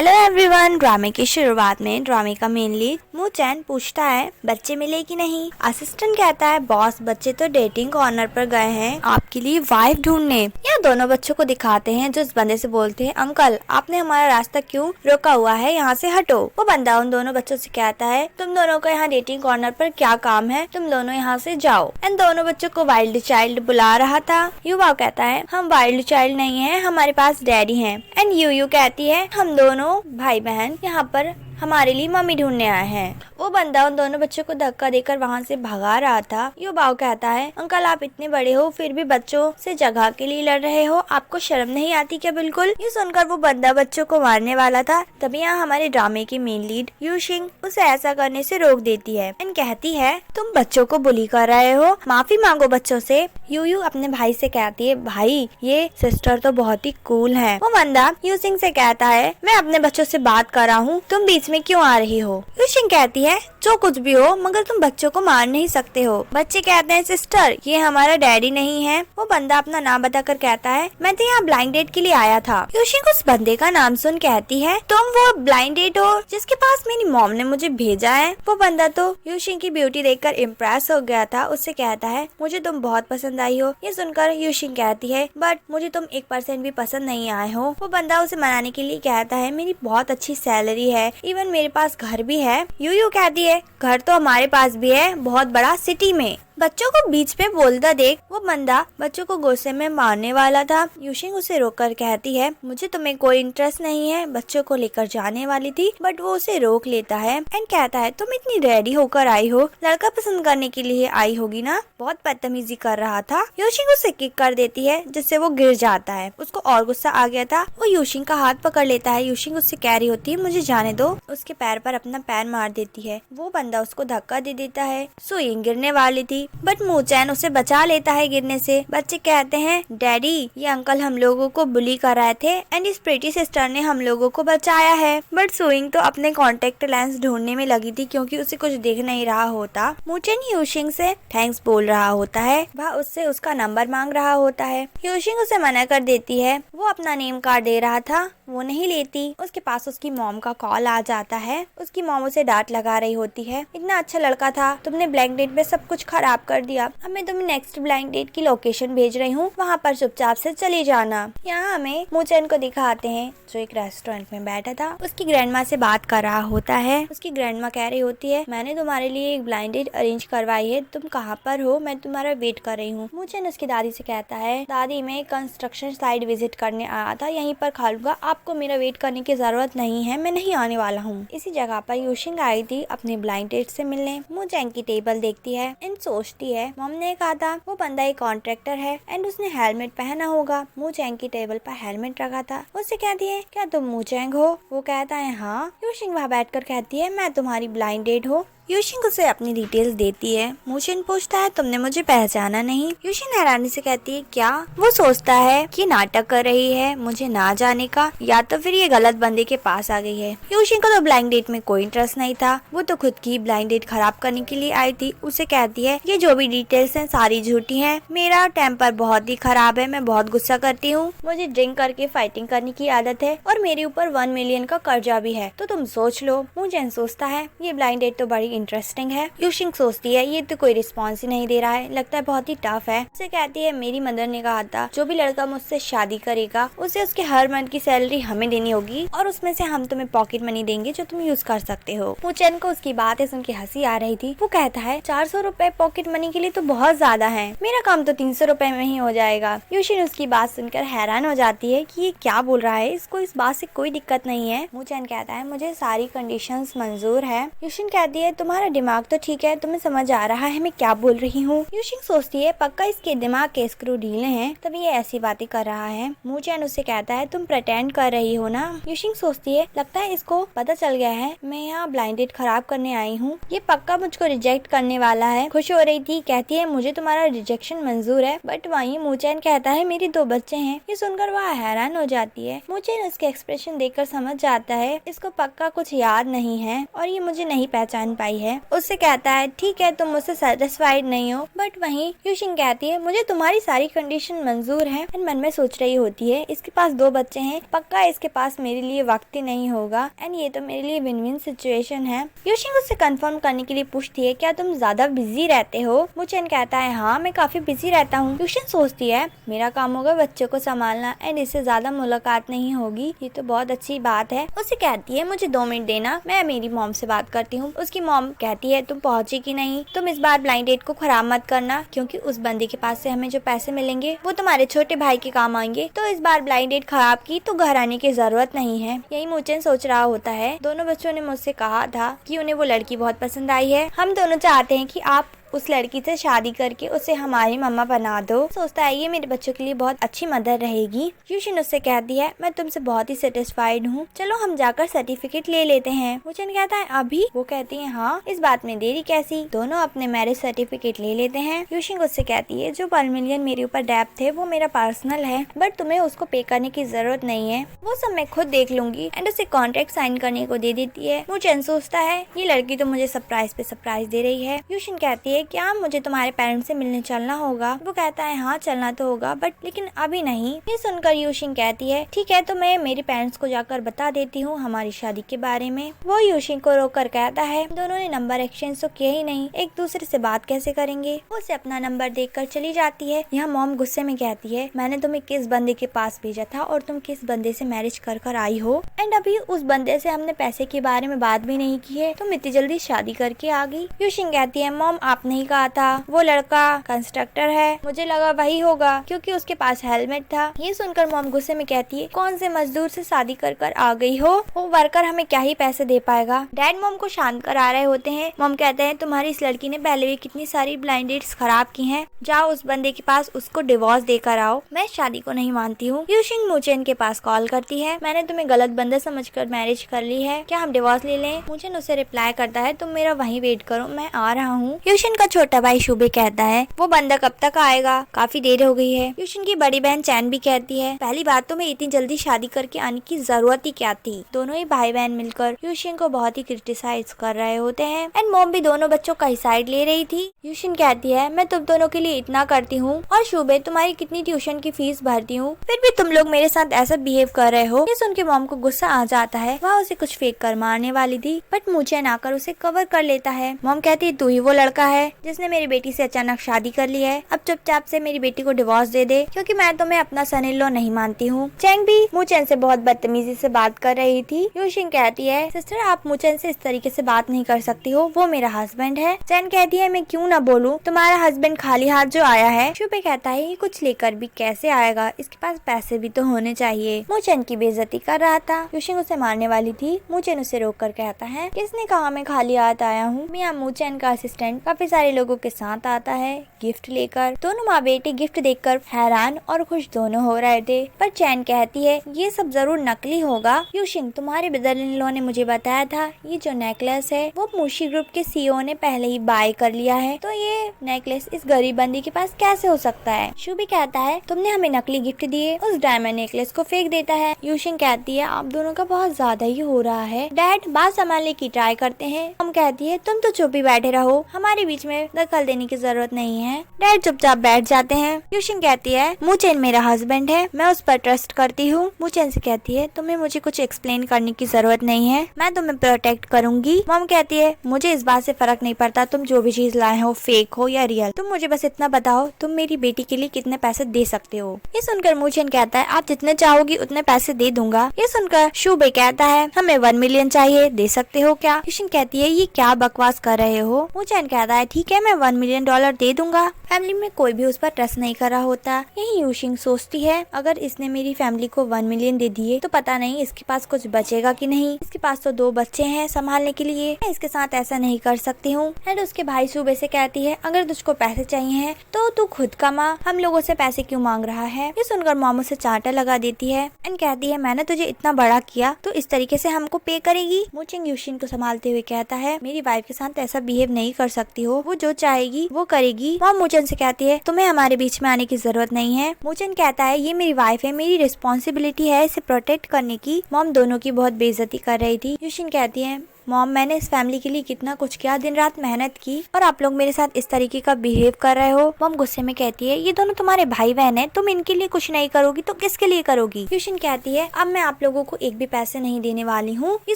Hello everyone. ड्रामे की शुरुआत में ड्रामे का मेन लीड मूचैन पूछता है बच्चे मिले कि नहीं। असिस्टेंट कहता है बॉस बच्चे तो डेटिंग कॉर्नर पर गए हैं आपके लिए वाइफ ढूंढने। यहाँ दोनों बच्चों को दिखाते हैं जो इस बंदे से बोलते हैं अंकल आपने हमारा रास्ता क्यों रोका हुआ है, यहाँ से हटो। वो बंदा उन दोनों बच्चों से कहता है तुम दोनों का यहाँ डेटिंग कॉर्नर पर क्या काम है, तुम दोनों यहाँ से जाओ। एंड दोनों बच्चों को वाइल्ड चाइल्ड बुला रहा था। युवा कहता है हम वाइल्ड चाइल्ड नहीं है, हमारे पास डैडी है। एंड यू कहती है हम दोनों भाई बहन यहाँ पर हमारे लिए मम्मी ढूंढने आए हैं। वो बंदा उन दोनों बच्चों को धक्का देकर वहाँ से भगा रहा था। युवाओं कहता है अंकल आप इतने बड़े हो फिर भी बच्चों से जगह के लिए लड़ रहे हो, आपको शर्म नहीं आती क्या बिल्कुल। ये सुनकर वो बंदा बच्चों को मारने वाला था। तभी यहाँ हमारे ड्रामे की मेन लीड यूशिंग उसे ऐसा करने से रोक देती है एंड कहती है तुम बच्चों को बुली कर रहे हो, माफी मांगो बच्चों से। यू अपने भाई से कहती है भाई ये सिस्टर तो बहुत ही कूल है। वो बंदा यूशिंग से कहता है मैं अपने बच्चों से बात कर रहा हूँ, तुम बीच में क्यों आ रही हो। यूशिंग कहती है जो कुछ भी हो मगर तुम बच्चों को मार नहीं सकते हो। बच्चे कहते हैं सिस्टर ये हमारा डैडी नहीं है। वो बंदा अपना नाम बताकर कहता है मैं तो यहाँ ब्लाइंड डेट के लिए आया था। यूशिंग उस बंदे का नाम सुन कहती है तुम वो ब्लाइंड डेट हो जिसके पास मेरी मॉम ने मुझे भेजा है। वो बंदा तो यूशिंग की ब्यूटी देखकर इम्प्रेस हो गया था। उससे कहता है मुझे तुम बहुत पसंद आई हो। ये सुनकर यूशिंग कहती है बट मुझे तुम 1% भी पसंद नहीं आए हो। वो बंदा उसे मनाने के लिए कहता है मेरी बहुत अच्छी सैलरी है, इवन मेरे पास घर भी है। यू कहती है घर तो हमारे पास भी है, बहुत बड़ा सिटी में। बच्चों को बीच में बोलता देख वो बंदा बच्चों को गुस्से में मारने वाला था। यूशिंग उसे रोककर कहती है मुझे तुम्हें कोई इंटरेस्ट नहीं है। बच्चों को लेकर जाने वाली थी बट वो उसे रोक लेता है एंड कहता है तुम इतनी रेडी होकर आई हो, लड़का पसंद करने के लिए आई होगी ना। बहुत बदतमीजी कर रहा था। यूशिंग उसे किक कर देती है जिससे वो गिर जाता है। उसको और गुस्सा आ गया था। वो यूशिंग का हाथ पकड़ लेता है। यूशिंग उससे कह रही होती है मुझे जाने दो। उसके पैर पर अपना पैर मार देती है। वो बंदा उसको धक्का दे देता है। सुइंग गिरने वाली थी बट मूचैन उसे बचा लेता है गिरने से। बच्चे कहते हैं डैडी ये अंकल हम लोगों को बुली कर रहे थे एंड इस प्रीटी सिस्टर ने हम लोगों को बचाया है। बट सुइंग तो अपने कॉन्टेक्ट लेंस ढूंढने में लगी थी क्योंकि उसे कुछ दिख नहीं रहा होता। मूचैन यूशिंग से थैंक्स बोल रहा होता है। वह उससे उसका नंबर मांग रहा होता है। यूशिंग उसे मना कर देती है। वो अपना नेम कार्ड दे रहा था, वो नहीं लेती। उसके पास उसकी मॉम का कॉल आ जाता है। उसकी मॉम उसे डांट लगा रही होती है इतना अच्छा लड़का था, तुमने ब्लैंक डेट में सब कुछ खराब कर दिया। अब मैं तुम्हें नेक्स्ट ब्लाइंड डेट की लोकेशन भेज रही हूँ, वहाँ पर चुपचाप से चली जाना। यहाँ हमें मूचैन को दिखाते हैं जो एक रेस्टोरेंट में बैठा था। उसकी ग्रैंडमा से बात कर रहा होता है। उसकी ग्रैंडमा कह रही होती है मैंने तुम्हारे लिए एक ब्लाइंड डेट अरेंज करवाई है, तुम कहाँ पर हो, मैं तुम्हारा वेट कर रही हूँ। मूचैन उसकी दादी से कहता है दादी मैं कंस्ट्रक्शन साइट विजिट करने आया था, यहीं पर खा लूंगा, आपको मेरा वेट करने की जरूरत नहीं है, मैं नहीं आने वाला हूँ। इसी जगह पर यूशिंग आई थी अपने ब्लाइंड डेट से मिलने। मूचैन की टेबल देखती है एंड सोचती है मॉम ने कहा था वो बंदा एक कॉन्ट्रैक्टर है एंड उसने हेलमेट पहना होगा। मूचैंग की टेबल पर हेलमेट रखा था। उससे कहती है क्या तुम मूचैंग हो। वो कहता है हाँ। यूशिंग वहाँ बैठकर कहती है मैं तुम्हारी ब्लाइंड डेट हूँ। यूशिंग उसे अपनी डिटेल्स देती है। मूचैन पूछता है तुमने मुझे पहचाना नहीं। यूशिंग हैरानी से कहती है क्या। वो सोचता है कि नाटक कर रही है मुझे ना जाने का, या तो फिर ये गलत बंदे के पास आ गई है। यूशिंग को तो ब्लाइंड डेट में कोई इंटरेस्ट नहीं था, वो तो खुद की ब्लाइंड डेट खराब करने के लिए आई थी। उसे कहती है ये जो भी डिटेल्स हैं सारी झूठी हैं, मेरा टेम्पर बहुत ही खराब है, मैं बहुत गुस्सा करती हूँ, मुझे ड्रिंक करके फाइटिंग करने की आदत है और मेरे ऊपर 1 मिलियन का कर्जा भी है, तो तुम सोच लो। मूचैन सोचता है ये ब्लाइंड डेट तो बड़ी इंटरेस्टिंग है। यूशिंग सोचती है ये तो कोई रिस्पॉन्स ही नहीं दे रहा है, लगता है बहुत ही टफ है। उसे कहती है मेरी मदर ने कहा था जो भी लड़का मुझसे शादी करेगा उसे उसके हर मंथ की सैलरी हमें देनी होगी और उसमें से हम तुम्हें पॉकेट मनी देंगे जो तुम यूज कर सकते हो। मूचैन को उसकी बातें सुन के हंसी आ रही थी। वो कहता है 400 रुपए पॉकेट मनी के लिए तो बहुत ज्यादा है, मेरा काम तो 300 रुपए में ही हो जाएगा। यूशिंग उसकी बात सुनकर हैरान हो जाती है कि ये क्या बोल रहा है, इसको इस बात से कोई दिक्कत नहीं है। मूचैन कहता है मुझे सारी कंडीशंस मंजूर है। यूशिंग कहती है तुम्हारा दिमाग तो ठीक है, तुम्हें समझ आ रहा है मैं क्या बोल रही हूँ। यूशिंग सोचती है पक्का इसके दिमाग के स्क्रू ढीले हैं तभी ये ऐसी बातें कर रहा है। मूचैन उससे कहता है तुम प्रेटेंड कर रही हो ना। यूशिंग सोचती है लगता है इसको पता चल गया है मैं यहाँ ब्लाइंड डेट खराब करने आई हूँ, ये पक्का मुझको रिजेक्ट करने वाला है। खुश हो रही थी, कहती है मुझे तुम्हारा रिजेक्शन मंजूर है। बट वहीं मूचैन कहता है मेरे 2 बच्चे हैं। ये सुनकर वह हैरान हो जाती है। मूचैन उसके एक्सप्रेशन देखकर समझ जाता है इसको पक्का कुछ याद नहीं है और ये मुझे नहीं पहचान पाई आई है। उससे कहता है ठीक है तुम मुझसे सेटिस्फाइड नहीं हो, बट वहीं यूशिन कहती है मुझे तुम्हारी सारी कंडीशन मंजूर है। एंड मन में सोच रही होती है इसके पास 2 बच्चे हैं, पक्का इसके पास मेरे लिए वक्त ही नहीं होगा एंड ये तो मेरे लिए विन विन सिचुएशन है। यूशिन उससे कंफर्म करने के लिए पूछती है क्या तुम ज्यादा बिजी रहते हो? मूचेन कहता है हाँ मैं काफी बिजी रहता हूँ। यूशिन सोचती है मेरा काम होगा बच्चों को संभालना एंड इससे ज्यादा मुलाकात नहीं होगी, ये तो बहुत अच्छी बात है। उससे कहती है मुझे 2 मिनट देना, मैं मेरी मॉम से बात करती हूँ। उसकी मॉम कहती है तुम पहुँची कि नहीं, तुम इस बार ब्लाइंड डेट को खराब मत करना क्योंकि उस बंदे के पास से हमें जो पैसे मिलेंगे वो तुम्हारे छोटे भाई के काम आएंगे, तो इस बार ब्लाइंड डेट खराब की तो घर आने की जरूरत नहीं है। यही मूचेन सोच रहा होता है। दोनों बच्चों ने मुझसे कहा था कि उन्हें वो लड़की बहुत पसंद आई है, हम दोनों चाहते हैं कि आप उस लड़की से शादी करके उसे हमारी मम्मा बना दो। सोचता है ये मेरे बच्चों के लिए बहुत अच्छी मदर रहेगी। यूशिन उससे कहती है मैं तुमसे बहुत ही सेटिस्फाइड हूँ, चलो हम जाकर सर्टिफिकेट ले लेते हैं। मूचेन कहता है अभी? वो कहती है हाँ, इस बात में देरी कैसी। दोनों अपने मैरिज सर्टिफिकेट ले लेते हैं। यूशिन उससे कहती है जो 1 मिलियन मेरे ऊपर डेब्ट थे वो मेरा पर्सनल है, बट तुम्हें उसको पे करने की जरूरत नहीं है, वो सब मैं खुद देख लूंगी। एंड उसे कॉन्ट्रैक्ट साइन करने को दे देती है। मूचेन सोचता है ये लड़की तो मुझे सरप्राइज पे सरप्राइज दे रही है। यूशिन कहती है क्या मुझे तुम्हारे पेरेंट्स से मिलने चलना होगा? वो कहता है हाँ चलना तो होगा, बट लेकिन अभी नहीं। ये सुनकर यूशिन कहती है ठीक है तो मैं मेरे पेरेंट्स को जाकर बता देती हूँ हमारी शादी के बारे में। वो यूशिन को रोककर कहता है दोनों ने नंबर एक्सचेंज तो किया ही नहीं, एक दूसरे से बात कैसे करेंगे। वो उसे अपना नंबर देकर चली जाती है। यहाँ मॉम गुस्से में कहती है मैंने तुम्हें किस बंदे के पास भेजा था और तुम किस बंदे से मैरिज कर आई हो, एंड अभी उस बंदे से हमने पैसे के बारे में बात भी नहीं की है, तुम इतनी जल्दी शादी करके आ गई। यूशिन कहती है मॉम आपने ही कहा था वो लड़का कंस्ट्रक्टर है, मुझे लगा वही होगा क्योंकि उसके पास हेलमेट था। ये सुनकर मॉम गुस्से में कहती है कौन से मजदूर से शादी कर आ गई हो, वो वर्कर हमें क्या ही पैसे दे पाएगा। डैड मॉम को शांत करा रहे होते हैं। मॉम कहते हैं तुम्हारी इस लड़की ने पहले भी कितनी सारी ब्लाइंड डेट्स खराब की हैं, जाओ उस बंदे के पास उसको डिवोर्स देकर आओ, मैं शादी को नहीं मानती हूँ। यूशिन मूचेन के पास कॉल करती है मैंने तुम्हें गलत बंदा समझकर मैरिज कर ली है, क्या हम डिवोर्स ले लें? मूचेन उसे रिप्लाई करता है तुम मेरा वहीं वेट करो, मैं आ रहा हूँ। यूशिन का छोटा भाई शुबे कहता है वो बंदा कब तक आएगा, काफी देर हो गई है। यूशिन की बड़ी बहन चैन भी कहती है पहली बात तो मैं इतनी जल्दी शादी करके आने की जरूरत ही क्या थी। दोनों ही भाई बहन मिलकर यूशिन को बहुत ही क्रिटिसाइज कर रहे होते हैं एंड मॉम भी दोनों बच्चों का ही साइड ले रही थी। यूशिन कहती है मैं तुम दोनों के लिए इतना करती हूँ और शुबे तुम्हारी कितनी ट्यूशन की फीस भरती हूँ, फिर भी तुम लोग मेरे साथ ऐसा बिहेव कर रहे हो। ये सुन के मॉम को गुस्सा आ जाता है, वह उसे कुछ फेंक कर मारने वाली थी बट मूचेन आकर उसे कवर कर लेता है। मॉम कहती है तू ही वो लड़का है जिसने मेरी बेटी से अचानक शादी कर ली है, अब चुपचाप से मेरी बेटी को डिवोर्स दे दे क्योंकि मैं तुम्हें अपना सन इन लॉ नहीं मानती हूँ। चैंग भी मूचेन से बहुत बदतमीजी से बात कर रही थी। यूशिन कहती है सिस्टर आप मूचेन से इस तरीके से बात नहीं कर सकती हो, वो मेरा हस्बैंड है। चैन कहती है मैं क्यों ना बोलूं, तुम्हारा हस्बैंड खाली हाथ जो आया है। शुबे कहता है ये कुछ लेकर भी कैसे आएगा, इसके पास पैसे भी तो होने चाहिए। मूचेन की बेइज्जती कर रहा था। यूशिन उसे मारने वाली थी। मूचेन उसे रोक कर कहता है किसने कहा मैं खाली हाथ आया हूँ। मियां मूचेन का असिस्टेंट काफी सारे लोगों के साथ आता है गिफ्ट लेकर। दोनों माँ बेटी गिफ्ट देखकर हैरान और खुश दोनों हो रहे थे, पर चैन कहती है ये सब जरूर नकली होगा। यूशिन तुम्हारे ब्रदर इन लॉ ने मुझे बताया था ये जो नेकलेस है वो मूशी ग्रुप के सीईओ ने पहले ही बाय कर लिया है, तो ये नेकलेस इस गरीब बंदी के पास कैसे हो सकता है। शुभी कहता है तुमने हमें नकली गिफ्ट दिए, उस डायमंड नेकलेस को फेंक देता है। यूशिन कहती है आप दोनों का बहुत ज्यादा ही हो रहा है, डैड बात संभालने की ट्राई करते हैं। हम कहती है तुम तो चुप ही बैठे रहो, हमारे बीच में दखल देने की जरूरत नहीं है। डैड चुपचाप बैठ जाते हैं। यूशिन कहती है मूचेन मेरा हस्बैंड है, मैं उस पर ट्रस्ट करती हूँ। मूचेन से कहती है तुम्हें मुझे कुछ एक्सप्लेन करने की जरूरत नहीं है, मैं तुम्हें प्रोटेक्ट करूंगी। मॉम कहती है मुझे इस बात से फर्क नहीं पड़ता तुम जो भी चीज लाए हो फेक हो या रियल, तुम मुझे बस इतना बताओ तुम मेरी बेटी के लिए कितने पैसे दे सकते हो। ये सुनकर मूचेन कहता है आप जितने चाहोगी उतने पैसे दे दूंगा। ये सुनकर शुबे कहता है हमें 1 मिलियन चाहिए, दे सकते हो क्या। यूशिन कहती है ये क्या बकवास कर रहे हो। मूचेन कहता है ठीक है मैं $1 मिलियन दे दूंगा। फैमिली में कोई भी उस पर ट्रस्ट नहीं कर रहा होता। यही यूशिन सोचती है अगर इसने मेरी फैमिली को 1 मिलियन दे दिए तो पता नहीं इसके पास कुछ बचेगा कि नहीं, इसके पास तो 2 बच्चे हैं संभालने के लिए, मैं इसके साथ ऐसा नहीं कर सकती हूँ। एंड उसके भाई सुबह से कहती है अगर तुझको पैसे चाहिए हैं तो तू खुद कमा, हम लोगों से पैसे क्यों मांग रहा है। ये सुनकर मॉम से चांटा लगा देती है एंड कहती है मैंने तुझे इतना बड़ा किया तो इस तरीके से हमको पे करेगी। मूचिंग यूशिन को संभालते हुए कहता है मेरी वाइफ के साथ ऐसा बिहेव नहीं कर सकती हो, वो जो चाहेगी वो करेगी। मॉम मूचन से कहती है तुम्हें हमारे बीच में आने की जरूरत नहीं है। मूचन कहता है ये मेरी वाइफ है, मेरी रिस्पॉन्सिबिलिटी है इसे प्रोटेक्ट करने की। मॉम दोनों की बहुत बेइज्जती कर रही थी। यूशिन कहती है मॉम मैंने इस फैमिली के लिए कितना कुछ किया, दिन रात मेहनत की और आप लोग मेरे साथ इस तरीके का बिहेव कर रहे हो। मॉम गुस्से में कहती है ये दोनों तुम्हारे भाई बहन है, तुम इनके लिए कुछ नहीं करोगी तो किसके लिए करोगी। यूशिन कहती है अब मैं आप लोगों को एक भी पैसे नहीं देने वाली हूँ। ये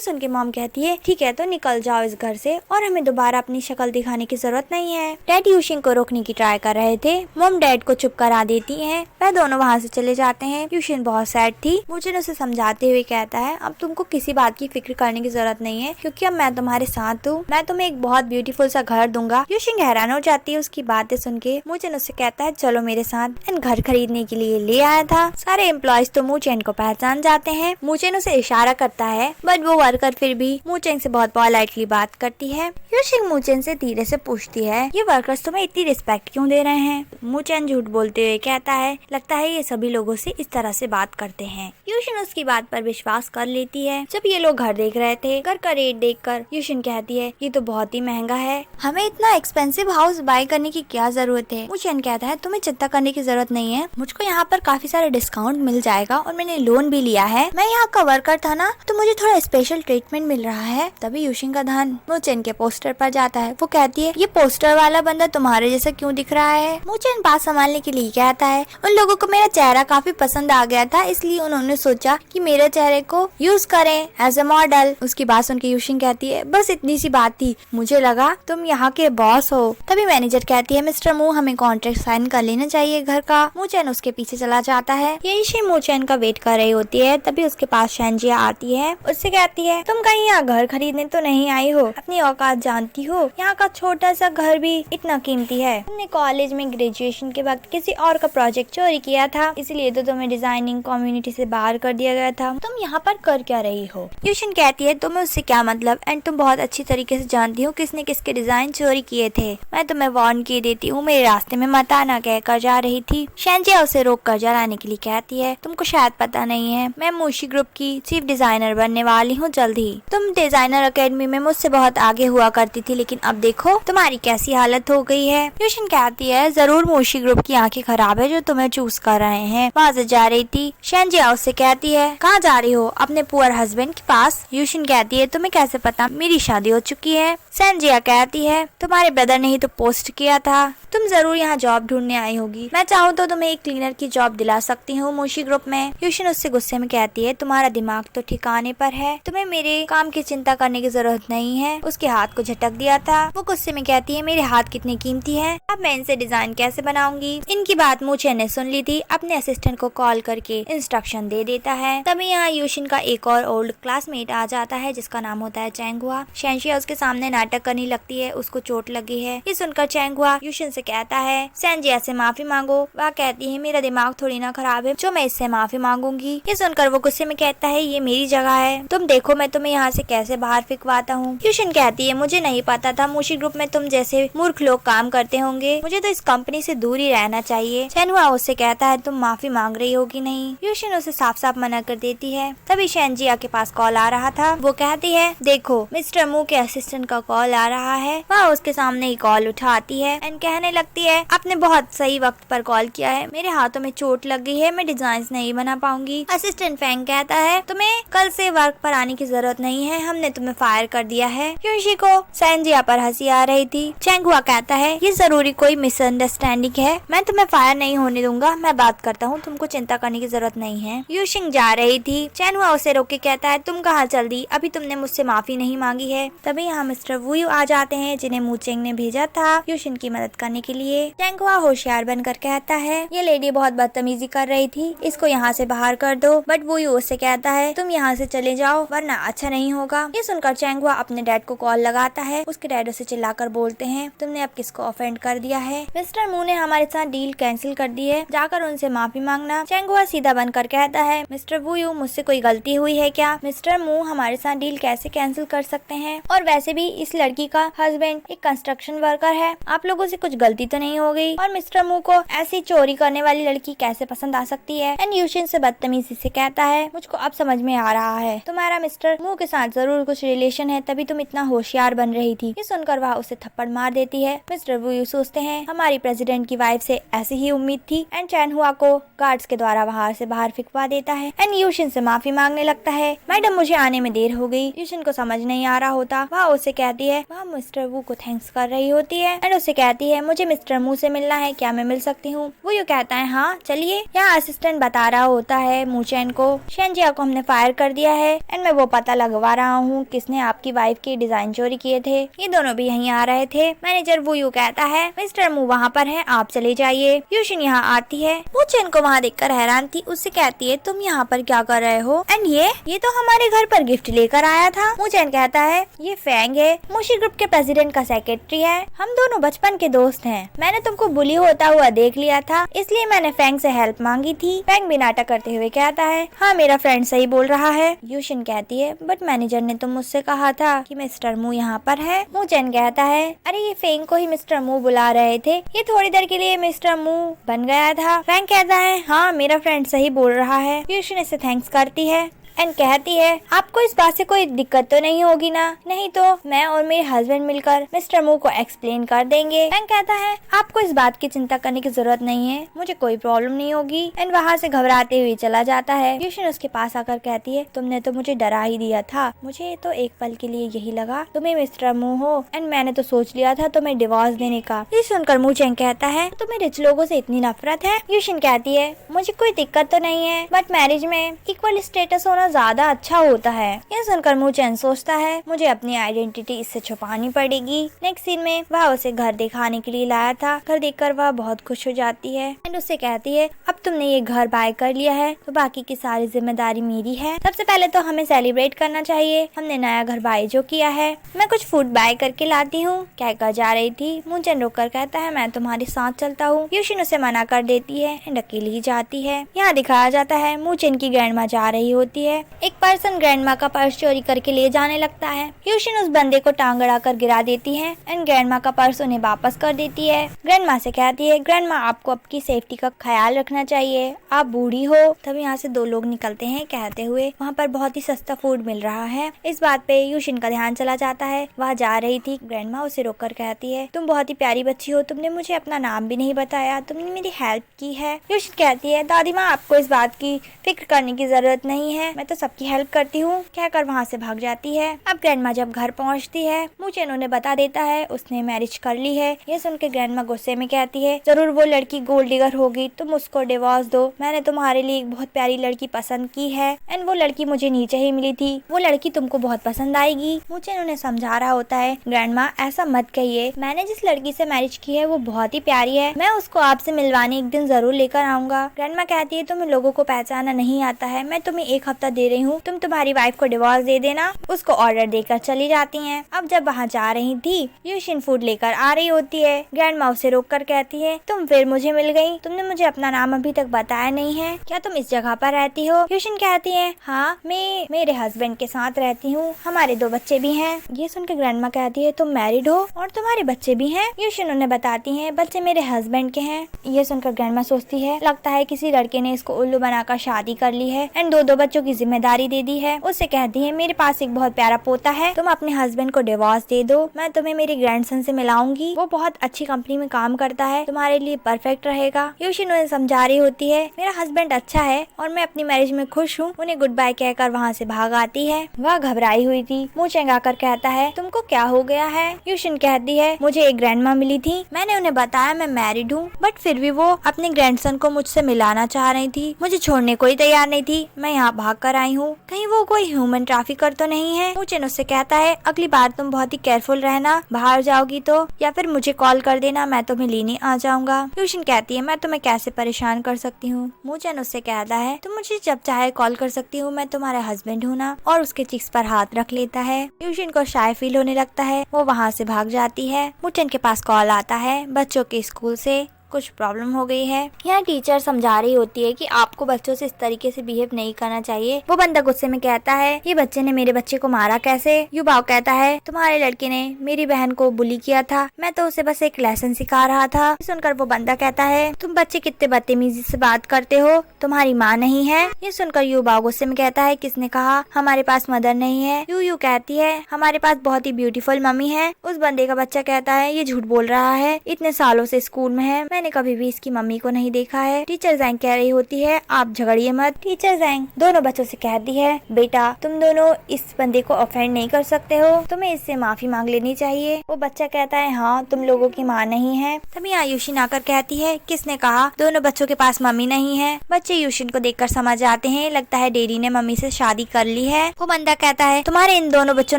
सुन के मॉम कहती है ठीक है तो निकल जाओ इस घर से और हमें दोबारा अपनी शक्ल दिखाने की जरूरत नहीं है। डैड यूशिन को रोकने की ट्राई कर रहे थे। मॉम डैड को चुप करा देती है। वह दोनों वहाँ से चले जाते हैं। यूशिन बहुत सैड थी। मुझे उसे समझाते हुए कहता है अब तुमको किसी बात की फिक्र करने की जरूरत नहीं है क्योंकि अब मैं तुम्हारे साथ हूँ। मैं तुम्हें एक बहुत ब्यूटीफुल सा घर दूंगा। यूशिन हैरान हो जाती है उसकी बातें सुन के। मुझे उससे कहता है चलो मेरे साथ। इन घर खरीदने के लिए ले आया था। सारे एम्प्लॉयज तो मूचेन को पहचान जाते हैं। मूचेन उसे इशारा करता है बट वो वर्कर फिर भी मूचेन से बहुत पोलाइटली बात करती है। यूशिन मूचेन से धीरे से पूछती है ये वर्कर्स तुम्हें इतनी रिस्पेक्ट क्यों दे रहे हैं। मूचेन झूठ बोलते हुए कहता है लगता है ये सभी लोगों से इस तरह से बात करते हैं। यूशिन उसकी बात पर विश्वास कर लेती है। जब ये लोग घर देख रहे थे घर का रेट देखकर यूशिन कहती है ये तो बहुत ही महंगा है, हमें इतना एक्सपेंसिव हाउस बाय करने की क्या जरूरत है। मूचेन कहता है तुम्हें चिंता करने की जरूरत नहीं है, मुझको यहाँ पर काफी सारे डिस्काउंट मिल जाएगा और मैंने लोन भी लिया है। मैं यहाँ का वर्कर था ना तो मुझे थोड़ा स्पेशल ट्रीटमेंट मिल रहा है। तभी यूशिन का ध्यान मूचेन के पोस्टर पर जाता है। वो कहती है ये पोस्टर वाला बंदा तुम्हारे जैसा क्यों दिख रहा है। मूचेन बात संभालने के लिए कहता है उन लोगों को मेरा चेहरा काफी पसंद आ गया था इसलिए उन्होंने सोचा कि मेरे चेहरे को यूज करें एज ए मॉडल। उसकी बात सुन के यूशिन कहती है बस इतनी सी बात थी, मुझे लगा तुम यहाँ के बॉस हो। तभी मैनेजर कहती है मिस्टर मू हमें कॉन्ट्रैक्ट साइन कर लेना चाहिए घर का। मूचेन उसके पीछे चला जाता है। यही मूचेन का वेट कर रही होती है। तभी उसके पास शेंजिया आती है। उससे कहती है तुम कहीं यहाँ घर खरीदने तो नहीं आई हो, अपनी औकात जानती हो, यहाँ का छोटा सा घर भी इतना कीमती है। तुमने कॉलेज में ग्रेजुएशन के वक्त किसी और का प्रोजेक्ट चोरी किया था इसलिए तो तुम्हें डिजाइनिंग कम्युनिटी से बाहर कर दिया गया था। तुम यहाँ पर कर क्या रही हो। यूशिन कहती है तुम्हें उससे क्या मतलब एंड तुम बहुत अच्छी तरीके से जानती हो किसने किसके डिजाइन चोरी किए थे। मैं तुम्हें वार्न किए देती हूँ मेरे रास्ते में मत आना कहकर जा रही थी। शेंजिया उसे रोक कर जलाने के लिए कहती है तुमको शायद पता नहीं है मैं मूशी ग्रुप की चीफ डिजाइनर बनने वाली हूँ जल्द ही। तुम डिजाइनर अकेडमी में मुझसे बहुत आगे हुआ करती थी लेकिन अब देखो तुम्हारी कैसी हालत हो गई है। यूशिन कहती है जरूर मूशी ग्रुप की आंखें खराब है जो तुम्हें चूज कर रहे हैं। वहाँ से जा रही थी। शेंजिया उससे कहती है कहाँ जा रही हो, अपने पुअर हस्बैंड के पास। यूशिन कहती है तुम्हें कैसे पता मेरी शादी हो चुकी है। शेंजिया कहती है तुम्हारे ब्रदर ने ही तो पोस्ट किया था, तुम जरूर यहाँ जॉब ढूंढने आई होगी। मैं चाहूँ तो तुम्हें एक क्लीनर की जॉब दिला सकती हूँ मूशी ग्रुप में। यूशिन उससे गुस्से में कहती है तुम्हारा दिमाग तो ठिकाने पर है, तुम्हें मेरे काम की चिंता करने की जरूरत नहीं है। उसके हाथ को झटक दिया था। वो गुस्से में कहती है मेरे हाथ कितने कीमती है, अब मैं इनसे डिजाइन कैसे बनाऊंगी। इनकी बात मूचेन ने सुन ली थी। अपने असिस्टेंट को कॉल करके इंस्ट्रक्शन दे देता है। तभी यहाँ यूशिन का एक और ओल्ड क्लासमेट आ जाता है जिसका नाम होता है चैंगहुआ। शेंजिया उसके सामने नाटक करने लगती है, उसको चोट लगी है। ये सुनकर चैंगहुआ यूशिन से कहता है शेंजिया से माफी मांगो। वह कहती है मेरा दिमाग थोड़ी ना खराब है जो मैं इससे माफी मांगूंगी। ये सुनकर वो गुस्से में कहता है ये मेरी जगह है, तुम देखो मैं तुम्हें यहाँ से कैसे बाहर फेंकवाता हूँ। यूशिन कहती है मुझे नहीं पता था मूशी ग्रुप में तुम जैसे मूर्ख लोग काम करते होंगे, मुझे तो इस कंपनी से दूर ही रहना चाहिए। चैंगहुआ उससे कहता है तुम माफी मांग रही होगी नहीं। यूशिन उसे साफ साफ मना कर देती है। तभी शेंजिया के पास कॉल आ रहा था। वो कहती है देखो मिस्टर मू के असिस्टेंट का कॉल आ रहा है। वह उसके सामने ही कॉल उठाती है एंड कहने लगती है आपने बहुत सही वक्त पर कॉल किया है, मेरे हाथों में चोट लग गई है, मैं डिजाइन नहीं बना पाऊंगी। असिस्टेंट फैंग कहता है तुम्हें कल से वर्क पर आने की जरूरत नहीं है, हमने तुम्हें फायर कर दिया है। यूशी को शेंजिया पर हंसी आ रही थी। चैंगहुआ कहता है ये जरूरी कोई मिसअंडरस्टैंडिंग है, मैं तुम्हें फायर नहीं होने दूंगा, मैं बात करता हूँ, तुमको चिंता करने की जरूरत नहीं है। यूशिंग जा रही थी। चैंगहुआ उसे रोक के कहता है तुम कहाँ चल दी, अभी तुमने मुझसे माफी नहीं मांगी है। तभी यहाँ मिस्टर वुयू आ जाते हैं जिन्हें मूचेंग ने भेजा था यूशिन की मदद करने के लिए। चैंगहुआ होशियार बनकर कहता है ये लेडी बहुत बदतमीजी कर रही थी, इसको यहाँ से बाहर कर दो। बट वुयू उससे कहता है तुम यहाँ से चले जाओ वरना अच्छा नहीं होगा। ये सुनकर चैंगहुआ अपने डैड को कॉल लगाता है। उसके डैड उसे चिल्लाकर बोलते हैं तुमने अब किसको ऑफेंड कर दिया है, मिस्टर मू ने हमारे साथ डील कैंसिल कर दी है, जाकर उनसे माफी मांगना। चैंगहुआ सीधा बनकर कहता है मिस्टर वुयू मुझसे कोई गलती हुई है क्या, मिस्टर मू हमारे साथ डील कैसे कैंसिल कर सकते हैं, और वैसे भी इस लड़की का हस्बैंड एक कंस्ट्रक्शन वर्कर है, आप लोगों से कुछ गलती तो नहीं हो गई, और मिस्टर मू को ऐसी चोरी करने वाली लड़की कैसे पसंद आ सकती है। एंड यूशिन से बदतमीजी से कहता है मुझको अब समझ में आ रहा है तुम्हारा मिस्टर मू के साथ जरूर कुछ रिलेशन है, तभी तुम इतना होशियार बन रही थी। ये सुनकर वह उसे थप्पड़ मार देती है। मिस्टर वुयू सोचते हैं हमारी प्रेसिडेंट की वाइफ से ऐसी ही उम्मीद थी। एंड चैंगहुआ को गार्ड्स के द्वारा बाहर से बाहर फेंकवा देता है। एंड यूशिन से माफी मांगने लगता है मैडम मुझे आने में देर हो गई। यूशिन को समझ नहीं आ रहा होता। वह उसे कहती है, वह मिस्टर वू को थैंक्स कर रही होती है एंड उसे कहती है मुझे मिस्टर मू से मिलना है, क्या मैं मिल सकती हूँ? वो यूँ कहता है हाँ चलिए। यहाँ असिस्टेंट बता रहा होता है मू चैन को, शेंजिया को हमने फायर कर दिया है एंड मैं वो पता लगवा रहा हूँ किसने आपकी वाइफ की डिजाइन चोरी किए थे। ये दोनों भी यहीं आ रहे थे। मैनेजर वो यूँ कहता है मिस्टर मू वहाँ पर है, आप चले जाइए। यूशिन यहाँ आती है, मू चैन को वहाँ देखकर हैरान थी। उससे कहती है तुम यहाँ पर क्या कर रहे हो? एंड ये तो हमारे घर पर गिफ्ट लेकर आया था। मू चैन कहता है ये फैंग है, मुशी ग्रुप के प्रेसिडेंट का सेक्रेटरी है, हम दोनों बचपन के दोस्त हैं। मैंने तुमको बुली होता हुआ देख लिया था, इसलिए मैंने फैंग से हेल्प मांगी थी। फैंग भी नाटक करते हुए कहता है हाँ मेरा फ्रेंड सही बोल रहा है। यूशिन कहती है बट मैनेजर ने तो मुझसे कहा था कि मिस्टर मू यहाँ पर है। मू चैन कहता है अरे ये फैंग को ही मिस्टर मू बुला रहे थे, ये थोड़ी देर के लिए मिस्टर मू बन गया था। फैंग कहता है हाँ मेरा फ्रेंड सही बोल रहा है। यूशिन इसे थैंक्स करती है एंड कहती है आपको इस बात से कोई दिक्कत तो नहीं होगी ना? नहीं तो मैं और मेरे हस्बैंड मिलकर मिस्टर मू को एक्सप्लेन कर देंगे। फैंग कहता है आपको इस बात की चिंता करने की जरूरत नहीं है, मुझे कोई प्रॉब्लम नहीं होगी एंड वहाँ से घबराते हुए चला जाता है। यूशिन उसके पास आकर कहती है तुमने तो मुझे डरा ही दिया था, मुझे तो एक पल के लिए यही लगा तुम्हें मिस्टर मू हो एंड मैंने तो सोच लिया था तुम्हें डिवोर्स देने का। ये सुनकर मू चैन कहता है तुम्हें रिच लोगों से इतनी नफरत है? यूशिन कहती है मुझे कोई दिक्कत तो नहीं है बट मैरिज में इक्वल स्टेटस होना ज्यादा अच्छा होता है। यह सुनकर मू चैन सोचता है मुझे अपनी आइडेंटिटी इससे छुपानी पड़ेगी। नेक्स्ट सीन में वह उसे घर दिखाने के लिए लाया था। घर देखकर वह बहुत खुश हो जाती है एंड उससे कहती है अब तुमने ये घर बाय कर लिया है तो बाकी की सारी जिम्मेदारी मेरी है। सबसे पहले तो हमें सेलिब्रेट करना चाहिए, हमने नया घर बाय जो किया है। मैं कुछ फूड बाय करके लाती हूँ, कहकर जा रही थी। मू चैन रुककर कहता है मैं तुम्हारे साथ चलता हूँ। यूशिन उसे मना कर देती है एंड अकेली ही जाती है। यहाँ दिखाया जाता है मू चैन की ग्रैंडमा जा रही होती है। एक पर्सन ग्रैंडमा का पर्स चोरी करके ले जाने लगता है। यूशिन उस बंदे को टांग अड़ाकर गिरा देती है एंड ग्रैंडमा का पर्स उन्हें वापस कर देती है। ग्रैंडमा से कहती है ग्रैंडमा आपको आपकी सेफ्टी का ख्याल रखना चाहिए, आप बूढ़ी हो। तब यहाँ से दो लोग निकलते हैं कहते हुए वहाँ पर बहुत ही सस्ता फूड मिल रहा है। इस बात पे यूशिन का ध्यान चला जाता है। वह जा रही थी, ग्रैंडमा उसे रोककर कहती है तुम बहुत ही प्यारी बच्ची हो, तुमने मुझे अपना नाम भी नहीं बताया, तुमने मेरी हेल्प की है। यूशिन कहती है दादी माँ आपको इस बात की फिक्र करने की जरूरत नहीं है, मैं तो सबकी हेल्प करती हूँ, कहकर वहाँ से भाग जाती है। अब ग्रैंडमा जब घर पहुँचती है मू चैन उन्हें बता देता है उसने मैरिज कर ली है। यह सुनकर ग्रैंडमा गुस्से में कहती है जरूर वो लड़की गोल्ड डिगर होगी, तुम उसको डिवोर्स दो, मैंने तुम्हारे लिए एक बहुत प्यारी लड़की पसंद की है एंड वो लड़की मुझे नीचे ही मिली थी, वो लड़की तुमको बहुत पसंद आएगी। मू चैन उन्हें समझा रहा होता है ग्रैंडमा ऐसा मत कहिए, मैंने जिस लड़की से मैरिज की है वो बहुत ही प्यारी है, मैं उसको आपसे मिलवाने एक दिन जरूर लेकर आऊंगा। ग्रैंडमा कहती है तुम्हें लोगों को पहचाना नहीं आता है, मैं तुम्हें एक हफ्ता दे रही हूँ, तुम तुम्हारी वाइफ को डिवोर्स दे देना। उसको ऑर्डर देकर चली जाती हैं। अब जब वहाँ जा रही थी यूशिन फूड लेकर आ रही होती है। ग्रैंडमा उसे रोक कर कहती है तुम फिर मुझे मिल गई, तुमने मुझे अपना नाम अभी तक बताया नहीं है, क्या तुम इस जगह पर रहती हो? यूशिन कहती है हाँ मैं मेरे हस्बैंड के साथ रहती हूँ, हमारे 2 बच्चे भी हैं। ये सुनकर ग्रैंडमा कहती है तुम मैरिड हो और तुम्हारे बच्चे भी हैं? यूशिन उन्हें बताती है बच्चे मेरे हस्बैंड के हैं। ये सुनकर ग्रैंडमा सोचती है लगता है किसी लड़के ने इसको उल्लू बनाकर शादी कर ली है एंड 2 बच्चों की जिम्मेदारी दे दी है। उससे कहती है मेरे पास एक बहुत प्यारा पोता है, तुम अपने हस्बैंड को डिवोर्स दे दो, मैं तुम्हें मेरे ग्रैंडसन से मिलाऊंगी, वो बहुत अच्छी कंपनी में काम करता है, तुम्हारे लिए परफेक्ट रहेगा। यूशिन उन्हें समझा रही होती है मेरा हस्बैंड अच्छा है और मैं अपनी मैरिज में खुश हूँ। उन्हें गुड बाय कहकर वहाँ से भाग आती है। वह घबराई हुई थी। मुँह चंगाकर कहता है तुमको क्या हो गया है? यूशिन कहती है मुझे एक ग्रैंडमा मिली थी, मैंने उन्हें बताया मैं मैरिड हूँ बट फिर भी वो अपने ग्रैंडसन को मुझसे मिलाना चाह रही थी, मुझे छोड़ने कोई तैयार नहीं थी, मैं यहाँ भाग कर आई हूँ, कहीं वो कोई ह्यूमन ट्रैफिकर तो नहीं है? मुझे उससे कहता है अगली बार तुम बहुत ही केयरफुल रहना, बाहर जाओगी तो या फिर मुझे कॉल कर देना, मैं तुम्हें लेने आ जाऊंगा। यूशिन कहती है मैं तुम्हें कैसे परेशान कर सकती हूँ? मुचेन उससे कहता है तुम मुझे जब चाहे कॉल कर सकती हूँ, मैं तुम्हारा हस्बैंड हूँ ना, और उसके चिक्स पर हाथ रख लेता है। यूशिन को शाय फील होने लगता है, वो वहाँ से भाग जाती है। मुचेन के पास कॉल आता है बच्चों के स्कूल से, कुछ प्रॉब्लम हो गई है। यहाँ टीचर समझा रही होती है कि आपको बच्चों से इस तरीके से बिहेव नहीं करना चाहिए। वो बंदा गुस्से में कहता है ये बच्चे ने मेरे बच्चे को मारा कैसे? युवाओं कहता है तुम्हारे लड़के ने मेरी बहन को बुली किया था, मैं तो उसे बस एक लेसन सिखा रहा था। सुनकर वो बंदा कहता है तुम बच्चे कितने बदतमीजी से बात करते हो, तुम्हारी माँ नहीं है? ये सुनकर युवाओं गुस्से में कहता है किसने कहा हमारे पास मदर नहीं है? यू कहती है हमारे पास बहुत ही ब्यूटीफुल मम्मी है। उस बंदे का बच्चा कहता है ये झूठ बोल रहा है, इतने सालों से स्कूल में है, मैंने कभी भी इसकी मम्मी को नहीं देखा है। टीचर जैंग कह रही होती है आप झगड़िए मत। टीचर जैंग दोनों बच्चों से कहती है बेटा तुम दोनों इस बंदे को ऑफेंड नहीं कर सकते हो, तुम्हें इससे माफी मांग लेनी चाहिए। वो बच्चा कहता है हाँ तुम लोगों की माँ नहीं है। तभी आयुषिन आकर कहती है किसने कहा दोनों बच्चों के पास मम्मी नहीं है। बच्चे यूशिन को देखकर समझ जाते हैं, लगता है डैडी ने मम्मी से शादी कर ली है। वो बंदा कहता है तुम्हारे इन दोनों बच्चों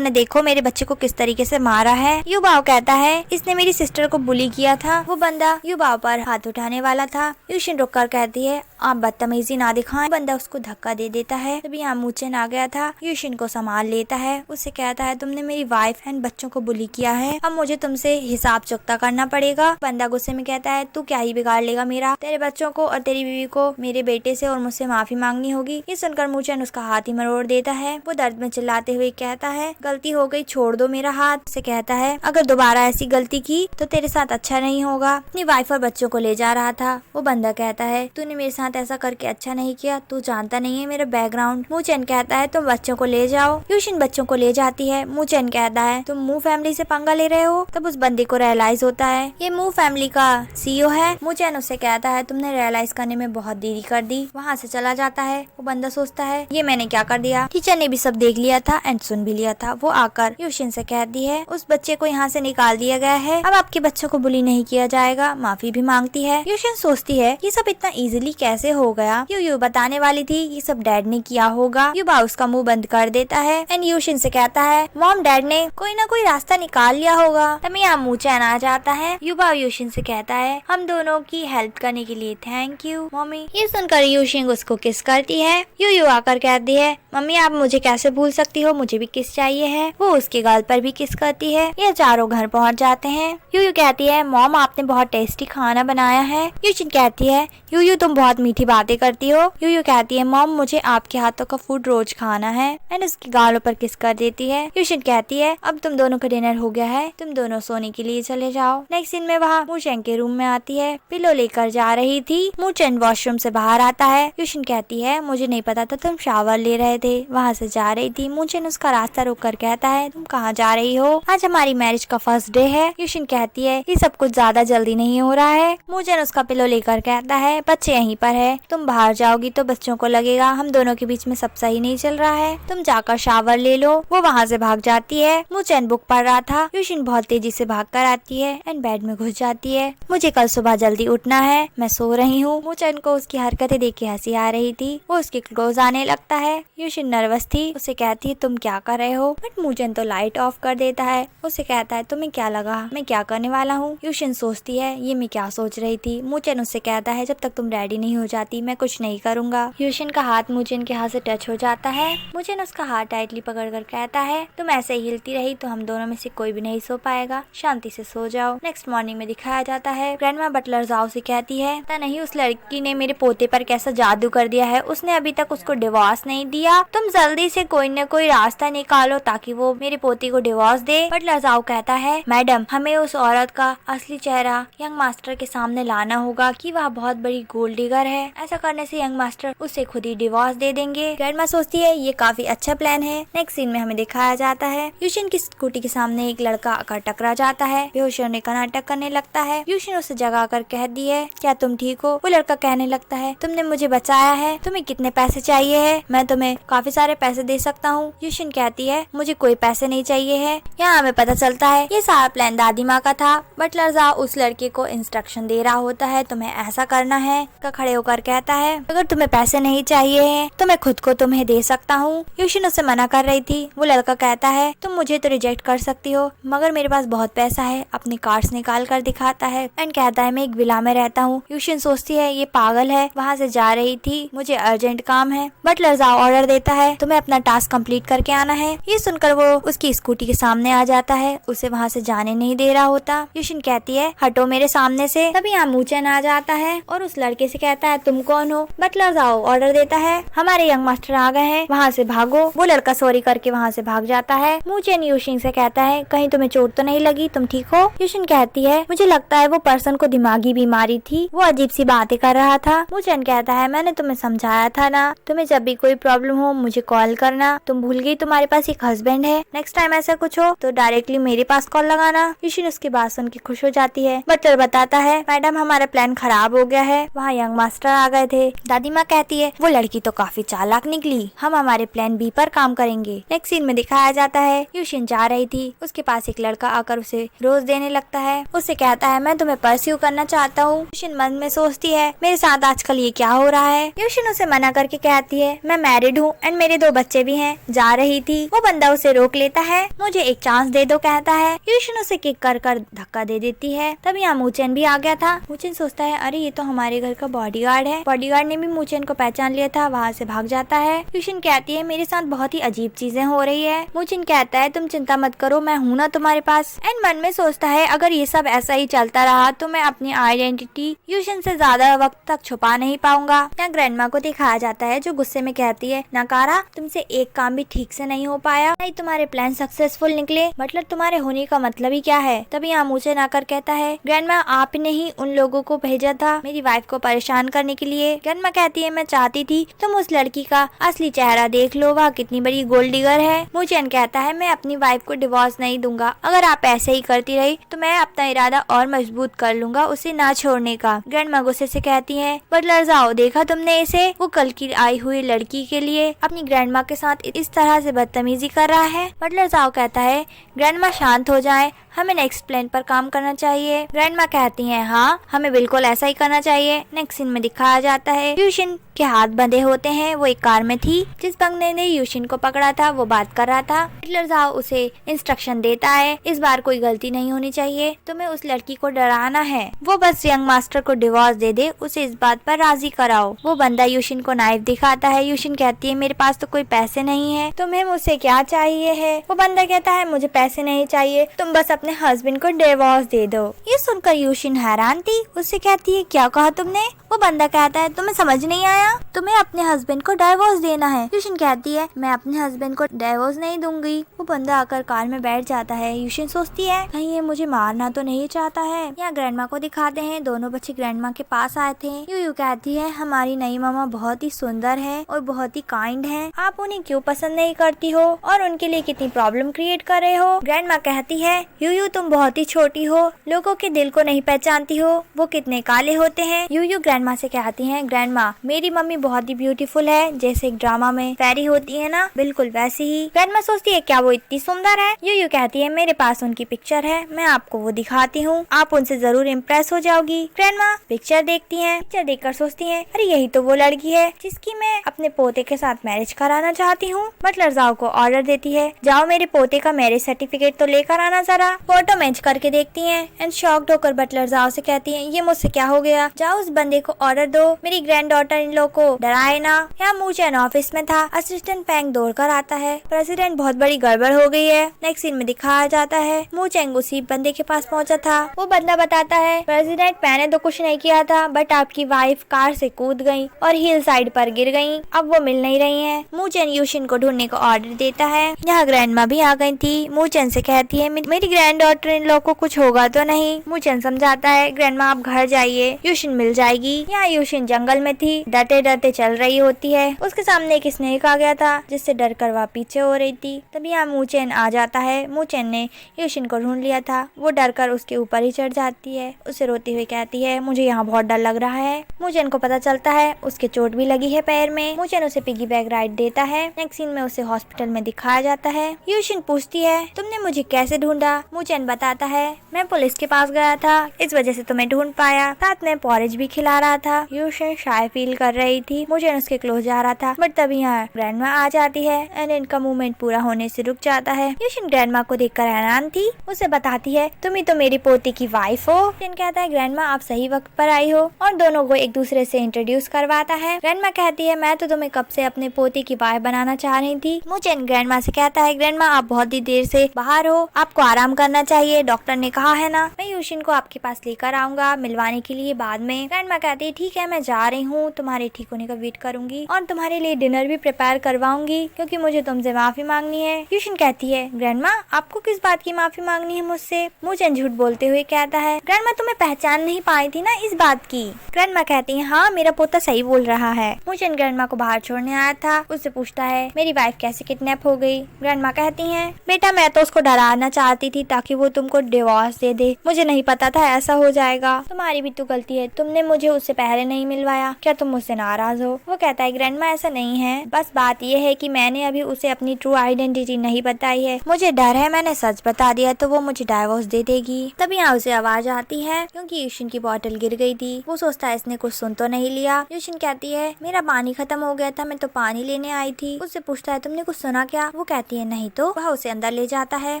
ने देखो मेरे बच्चे को किस तरीके से मारा है। युबाओ कहता है इसने मेरी सिस्टर को बुली किया था। वो बंदा युबाओ पर हाथ उठाने वाला था। यूशिन रुककर कहती है आप बदतमीजी ना दिखाएं। बंदा उसको धक्का दे देता है। तभी यहाँ मूचेन आ गया था। यूशिन को संभाल लेता है, उससे कहता है तुमने मेरी वाइफ एंड बच्चों को बुली किया है, अब मुझे तुमसे हिसाब चुकता करना पड़ेगा। बंदा गुस्से में कहता है तू क्या ही बिगाड़ लेगा मेरा, तेरे बच्चों को और तेरी बीवी को मेरे बेटे से और मुझसे माफी मांगनी होगी। ये सुनकर मूचेन उसका हाथ ही मरोड़ देता है। वो दर्द में चिल्लाते हुए कहता है गलती हो गई छोड़ दो मेरा हाथ। से कहता है अगर दोबारा ऐसी गलती की तो तेरे साथ अच्छा नहीं होगा। अपनी वाइफ और बच्चों को ले जा रहा था। वो बंदा कहता है तूने मेरे साथ ऐसा करके अच्छा नहीं किया, तू जानता नहीं है मेरा बैकग्राउंड। मूचेन कहता है तुम बच्चों को ले जाओ। यूशिन बच्चों को ले जाती है। मूचेन कहता है तुम मू फैमिली से पंगा ले रहे हो। तब उस बंदे को रियलाइज होता है ये मू फैमिली का सीईओ है। मूचेन उससे कहता है तुमने रियलाइज करने में बहुत देरी कर दी। वहाँ से चला जाता है। वो बंदा सोचता है ये मैंने क्या कर दिया, टीचर ने भी सब देख लिया था एंड सुन भी लिया था। वो आकर यूशिन से कहती है उस बच्चे को यहाँ से निकाल दिया गया है, अब आपके बच्चों को बुली नहीं किया जाएगा। माफी भी मांगती है। यूशिन सोचती है ये सब इतना इजीली कैसे हो गया। यू बताने वाली थी ये सब डैड ने किया होगा। युबा उसका मुंह बंद कर देता है एंड यूशिन से कहता है मॉम डैड ने कोई ना कोई रास्ता निकाल लिया होगा। तभी यहाँ मूचेन आ जाता है। युबा यूशिन से कहता है हम दोनों की हेल्प करने के लिए थैंक यू मम्मी। ये सुनकर यूशिन उसको किस करती है। यू आकर कहती है मम्मी आप मुझे कैसे भूल सकती हो, मुझे भी किस चाहिए है। वो उसके गाल पर भी किस करती है। ये चारों घर पहुँच जाते हैं। यू कहती है मॉम आपने बहुत टेस्टी खाना बनाया है। यूशिन कहती है यू तुम बहुत मीठी बातें करती हो। यू कहती है मॉम मुझे आपके हाथों का फूड रोज खाना है एंड उसके गालों पर किस कर देती है। यूशिन कहती है अब तुम दोनों का डिनर हो गया है, तुम दोनों सोने के लिए चले जाओ। नेक्स्ट सीन में वहाँ मूचेन के रूम में आती है, पिलो लेकर जा रही थी। मूचेन वॉशरूम से बाहर आता है। यूशिन कहती है मुझे नहीं पता था तुम शावर ले रहे थे, वहाँ से जा रही थी। मूचेन उसका रास्ता रोक कर कहता है तुम कहाँ जा रही हो, आज हमारी मैरिज का फर्स्ट डे है। यूशिन कहती है ये सब कुछ ज्यादा जल्दी नहीं हो रहा है। मूचेन उसका पिलो लेकर कहता है बच्चे यहीं पर है, तुम बाहर जाओगी तो बच्चों को लगेगा हम दोनों के बीच में सब सही नहीं चल रहा है, तुम जाकर शावर ले लो। वो वहाँ से भाग जाती है। मूचेन बुक पढ़ रहा था। यूशिन बहुत तेजी से भाग कर आती है एंड बेड में घुस जाती है। मुझे कल सुबह जल्दी उठना है, मैं सो रही हूँ। मूचेन को उसकी हरकतें देख के हंसी आ रही थी। वो उसके क्लोज आने लगता है। यूशिन नर्वस थी, उसे कहती है तुम क्या कर रहे हो, बट मूचेन तो लाइट ऑफ कर देता है। उसे कहता है तुम्हें क्या लगा मैं क्या करने वाला हूँ। यूशिन सोचती है ये मैं क्या सोच रही थी। मूचेन उससे कहता है जब तक तुम रेडी नहीं हो जाती मैं कुछ नहीं करूँगा। यूशिन का हाथ मूचेन के हाथ से टच हो जाता है। मूचेन उसका हाथ टाइटली पकड़कर कहता है तुम ऐसे ही हिलती रही तो हम दोनों में से कोई भी नहीं सो पाएगा, शांति से सो जाओ। नेक्स्ट मॉर्निंग में दिखाया जाता है ग्रैंडमा बटलर जाओ से कहती है पता नहीं उस लड़की ने मेरे पोते पर कैसा जादू कर दिया है, उसने अभी तक उसको डिवोर्स नहीं दिया, तुम जल्दी से कोई न कोई रास्ता निकालो ताकि वो मेरे पोती को डिवोर्स दे। बटलर जाओ कहता है मैडम हमें उस औरत का असली चेहरा यंग मास्टर के सामने लाना होगा कि वह बहुत बड़ी गोल्ड डिगर है, ऐसा करने से यंग मास्टर उसे खुद ही डिवोर्स दे देंगे। ग्रैंडमा सोचती है ये काफी अच्छा प्लान है। नेक्स्ट सीन में हमें दिखाया जाता है यूशिन की स्कूटी के सामने एक लड़का आकर टकरा जाता है। बेहोश होने का नाटक करने लगता है। यूशिन उसे जगा कर कहती है क्या तुम ठीक हो। वो लड़का कहने लगता है तुमने मुझे बचाया है, तुम्हें कितने पैसे चाहिए है, मैं तुम्हें काफी सारे पैसे दे सकता हूँ। यूशिन कहती है मुझे कोई पैसे नहीं चाहिए है। यहाँ हमें पता चलता है ये सारा प्लान दादी माँ का था। बटलर जाओ उस लड़के को इंस्ट्रक्शन दे रहा होता है तुम्हें ऐसा करना है। खड़े होकर कहता है अगर तुम्हें पैसे नहीं चाहिए है तो मैं खुद को तुम्हें दे सकता हूँ। यूशिन उससे मना कर रही थी। वो लड़का कहता है तुम मुझे तो रिजेक्ट कर सकती हो मगर मेरे पास बहुत पैसा है। अपनी कार्ड्स निकाल कर दिखाता है एंड कहता है मैं एक विला में रहता हूँ। यूशिन सोचती है ये पागल है, वहाँ से जा रही थी, मुझे अर्जेंट काम है। बटलर जाओ ऑर्डर देता है तुम्हें अपना टास्क कंप्लीट करके आना है। ये सुनकर वो उसकी स्कूटी के सामने आ जाता है, उसे वहाँ से जाने नहीं दे रहा होता। यूशिन कहती है हटो मेरे सामने से। तभी यहाँ मूचेन आ जाता है और उस लड़के से कहता है तुम कौन हो। बटलर जाओ ऑर्डर देता है हमारे यंग मास्टर आ गए हैं, वहाँ से भागो। वो लड़का सॉरी करके वहाँ से भाग जाता है। मूचेन यूशिन से कहता है कहीं तुम्हें चोट तो नहीं लगी, तुम ठीक हो। यूशिन कहती है मुझे लगता है वो पर्सन को दिमागी बीमारी थी, वो अजीब सी बातें कर रहा था। मूचेन कहता है मैंने तुम्हें समझाया था ना, तुम्हें जब भी कोई प्रॉब्लम हो मुझे कॉल करना, तुम भूल गई तुम्हारे पास एक हस्बैंड है, नेक्स्ट टाइम ऐसा कुछ हो तो डायरेक्टली मेरे पास कॉल लगाना। यूशिन उसकी बात सुन के खुश हो जाती है। बटलर बताता है, मैडम हमारा प्लान खराब हो गया है, वहाँ यंग मास्टर आ गए थे। दादी माँ कहती है वो लड़की तो काफी चालाक निकली, हम हमारे प्लान बी पर काम करेंगे। नेक्स्ट सीन में दिखाया जाता है यूशिन जा रही थी, उसके पास एक लड़का आकर उसे रोज देने लगता है। उससे कहता है मैं तुम्हें परस्यू करना चाहता हूँ। यूशिन मन में सोचती है मेरे साथ आजकल ये क्या हो रहा है। यूशिन उसे मना करके कहती है मैं मैरिड हूँ एंड मेरे 2 बच्चे भी हैं। जा रही थी, वो बंदा उसे रोक लेता है, मुझे एक चांस दे दो कहता है। यूशिन उसे किक कर धक्का दे देती है। तभी यहाँ मूचेन भी आ गया था। मूचेन सोचता है अरे ये तो हमारे घर का बॉडीगार्ड है। बॉडीगार्ड ने भी मूचेन को पहचान लिया था, वहाँ से भाग जाता है। यूशिन कहती है मेरे साथ बहुत ही अजीब चीजें हो रही है। मूचेन कहता है तुम चिंता मत करो, मैं हूँ ना तुम्हारे पास। एंड मन में सोचता है अगर ये सब ऐसा ही चलता रहा तो मैं अपनी आइडेंटिटी यूशिन से ज्यादा वक्त तक छुपा नहीं पाऊंगा। यहाँ ग्रैंडमा को दिखाया जाता है जो गुस्से में कहती है नकारा तुमसे एक काम भी ठीक से नहीं हो पाया, नहीं तुम्हारे प्लान सक्सेसफुल निकले, मतलब तुम्हारे होने का मतलब ही क्या है। तभी यहाँ मूचेन आकर कहता है ग्रैंडमा आपने ही उन लोगों को भेजा था मेरी वाइफ को परेशान करने के लिए। ग्रैंडमा कहती है मैं चाहती थी तुम उस लड़की का असली चेहरा देख लो, वह कितनी बड़ी गोल्ड डिगर है। मूचेन कहता है मैं अपनी वाइफ को डिवोर्स नहीं दूंगा, अगर आप ऐसे ही करती रही तो मैं अपना इरादा और मजबूत कर लूंगा उसे ना छोड़ने का। ग्रैंडमा गुस्से से कहती है बटलर जाओ देखा तुमने इसे, वो कल की आई हुई लड़की के लिए अपनी ग्रैंडमा के साथ इस तरह से बदतमीजी कर रहा है। बटलर जाओ कहता है ग्रैंडमा शांत हो जाए, हमें नेक्स्ट प्लान पर काम करना चाहिए। ग्रैंडमा कहती हैं हाँ हमें बिल्कुल ऐसा ही करना चाहिए। नेक्स्ट सीन में दिखाया जाता है यूशिन के हाथ बंधे होते हैं, वो एक कार में थी। जिस बंदे ने यूशिन को पकड़ा था वो बात कर रहा था। हिटलर जाओ उसे इंस्ट्रक्शन देता है इस बार कोई गलती नहीं होनी चाहिए, तुम्हें उस लड़की को डराना है, वो बस यंग मास्टर को डिवोर्स दे दे, उसे इस बात पर राजी कराओ। वो बंदा यूशिन को नाइफ दिखाता है। यूशिन कहती है मेरे पास तो कोई पैसे नहीं है, तुम्हें मुझसे क्या चाहिए है। वो बंदा कहता है मुझे पैसे नहीं चाहिए, तुम बस अपने हस्बैंड को डिवोर्स दे दो। ये सुनकर यूशिन हैरान थी, उससे कहती है क्या कहा तुमने। वो बंदा कहता है तुम्हें समझ नहीं आया, तुम्हें अपने हस्बैंड को डिवोर्स देना है। यूशिन कहती है मैं अपने हस्बैंड को डिवोर्स नहीं दूंगी। वो बंदा आकर कार में बैठ जाता है। यूशिन सोचती है कहीं ये मुझे मारना तो नहीं चाहता है। यहाँ ग्रैंडमा को दिखाते हैं, दोनों बच्चे ग्रैंडमा के पास आए थे। यूयू कहती है हमारी नई मामा बहुत ही सुंदर है और बहुत ही काइंड है, आप उन्हें क्यों पसंद नहीं करती हो और उनके लिए कितनी प्रॉब्लम क्रिएट कर रहे हो। ग्रैंडमा कहती है यूयू तुम बहुत ही छोटी हो, लोगों के दिल को नहीं पहचानती हो, वो कितने काले होते हैं। यूयू ग्रैंडमा से कहती है ग्रैंडमा मेरी मम्मी बहुत ही ब्यूटीफुल है, जैसे एक ड्रामा में फेरी होती है ना, बिल्कुल वैसी ही। ग्रैंडमा सोचती है क्या वो इतनी सुंदर है। यूयू कहती है मेरे पास उनकी पिक्चर है, मैं आपको वो दिखाती हूँ, आप उनसे जरूर इम्प्रेस हो जाओगी। ग्रैंडमा पिक्चर देखती है, पिक्चर देखकर सोचती है अरे यही तो वो लड़की है जिसकी मैं अपने पोते के साथ मैरिज कराना चाहती हूँ। बटलर जाओ को ऑर्डर देती है जाओ मेरे पोते का मैरिज सर्टिफिकेट तो लेकर आना जरा। फोटो मैच करके देखती है एंड शॉक्ड होकर बटलर जाओ से कहती है ये मुझसे क्या हो गया, जाओ उस बंदे को ऑर्डर दो, मेरी ग्रैंड डॉटर इन लोग को डराए ना। यहाँ मूचेन ऑफिस में था, असिस्टेंट पैंग दौड़ कर आता है, प्रेसिडेंट बहुत बड़ी गड़बड़ हो गई है। नेक्स्ट सीन में दिखाया जाता है मूचेंग उसी बंदे के पास पहुंचा था। वो बंदा बताता है प्रेसिडेंट मैंने तो कुछ नहीं किया था, बट आपकी वाइफ कार से कूद गई और हिल साइड पर गिर गई, अब वो मिल नहीं रही है। मूचेन यूशिन को ढूंढने का ऑर्डर देता है। यहाँ ग्रैंडमा भी आ गई थी। मूचेन से कहती है मेरी ग्रैंड डॉटर इन लोग को कुछ होगा तो नहीं। मूचेन समझाता है ग्रैंडमा आप घर जाइए, यूशिन मिल जाएगी। यहाँ यूशिन जंगल में थी, डरते डरते चल रही होती है। उसके सामने एक स्नेक आ गया था जिससे डर कर वह पीछे हो रही थी। तभी यहाँ मूचेन आ जाता है। मूचेन ने यूशिन को ढूंढ लिया था, वो डर कर उसके ऊपर ही चढ़ जाती है। उसे रोती हुई कहती है मुझे यहाँ बहुत डर लग रहा है। मूचेन को पता चलता है उसके चोट भी लगी है पैर में। मूचेन उसे पिगी बैग राइड देता है। नेक्स्ट सीन में उसे हॉस्पिटल में दिखाया जाता है। यूशिन पूछती है तुमने मुझे कैसे ढूंढा। मूचेन बताता है मैं पुलिस के पास गया था, इस वजह से तुम्हें ढूंढ पाया, साथ में पॉरेज भी खिला रहा था। यूशिन शाय फील कर रही थी। मूचेन उसके क्लोज जा रहा था, बट तभी यहाँ ग्रैंडमा आ जाती है एंड इनका मूवमेंट पूरा होने से रुक जाता है। यूशिन ग्रैंडमा को देखकर हैरान थी। उसे बताती है तुम ही तो मेरी पोती की वाइफ हो। यूशिन कहता है ग्रैंडमा आप सही वक्त पर आई हो, और दोनों को एक दूसरे से इंट्रोड्यूस करवाता है। ग्रैंडमा कहती है मैं तो तुम्हें कब से अपने पोती की वाइफ बनाना चाह रही थी। मूचेन ग्रैंडमा से कहता है ग्रैंडमा आप बहुत ही देर से बाहर हो, आपको आराम करना चाहिए, डॉक्टर ने कहा है ना। मैं यूशिन को आपके पास लेकर आऊंगा मिलवाने के लिए बाद में। ग्रैंडमा कहती है ठीक है मैं जा रही हूँ, तुम्हारे ठीक होने का वेट करूंगी और तुम्हारे लिए डिनर भी प्रिपेयर करवाऊंगी क्योंकि मुझे तुमसे माफी मांगनी है। यूशिन कहती है ग्रैंडमा आपको किस बात की माफी मांगनी है मुझसे। मूचेन झूठ बोलते हुए कहता है ग्रैंडमा तुम्हें पहचान नहीं पाई थी ना इस बात की। ग्रैंडमा कहती है हाँ मेरा पोता सही बोल रहा है। मूचेन ग्रैंडमा को बाहर छोड़ने आया था, उससे पूछता है मेरी वाइफ कैसे किडनैप हो गई। ग्रैंडमा कहती है बेटा मैं तो उसको डराना चाहती थी ताकि वो तुमको डिवोर्स दे दे, मुझे नहीं पता था ऐसा हो जाएगा, तुम्हारी भी तो गलती है, तुमने मुझे उससे पहले नहीं मिलवाया, क्या तुम मुझसे नाराज हो? वो कहता है ग्रैंडमा ऐसा नहीं है, बस बात ये है कि मैंने अभी उसे अपनी ट्रू आइडेंटिटी नहीं बताई है, मुझे डर है मैंने सच बता दिया तो वो मुझे डाइवोर्स दे देगी। तभी यहाँ उसे आवाज आती है क्योंकि यूशिन की बोतल गिर गई थी। वो सोचता है इसने कुछ सुन तो नहीं लिया। यूशिन कहती है मेरा पानी खत्म हो गया था, मैं तो पानी लेने आई थी। उससे पूछता है तुमने कुछ सुना क्या? वो कहती है नहीं तो। वह उसे अंदर ले जाता है।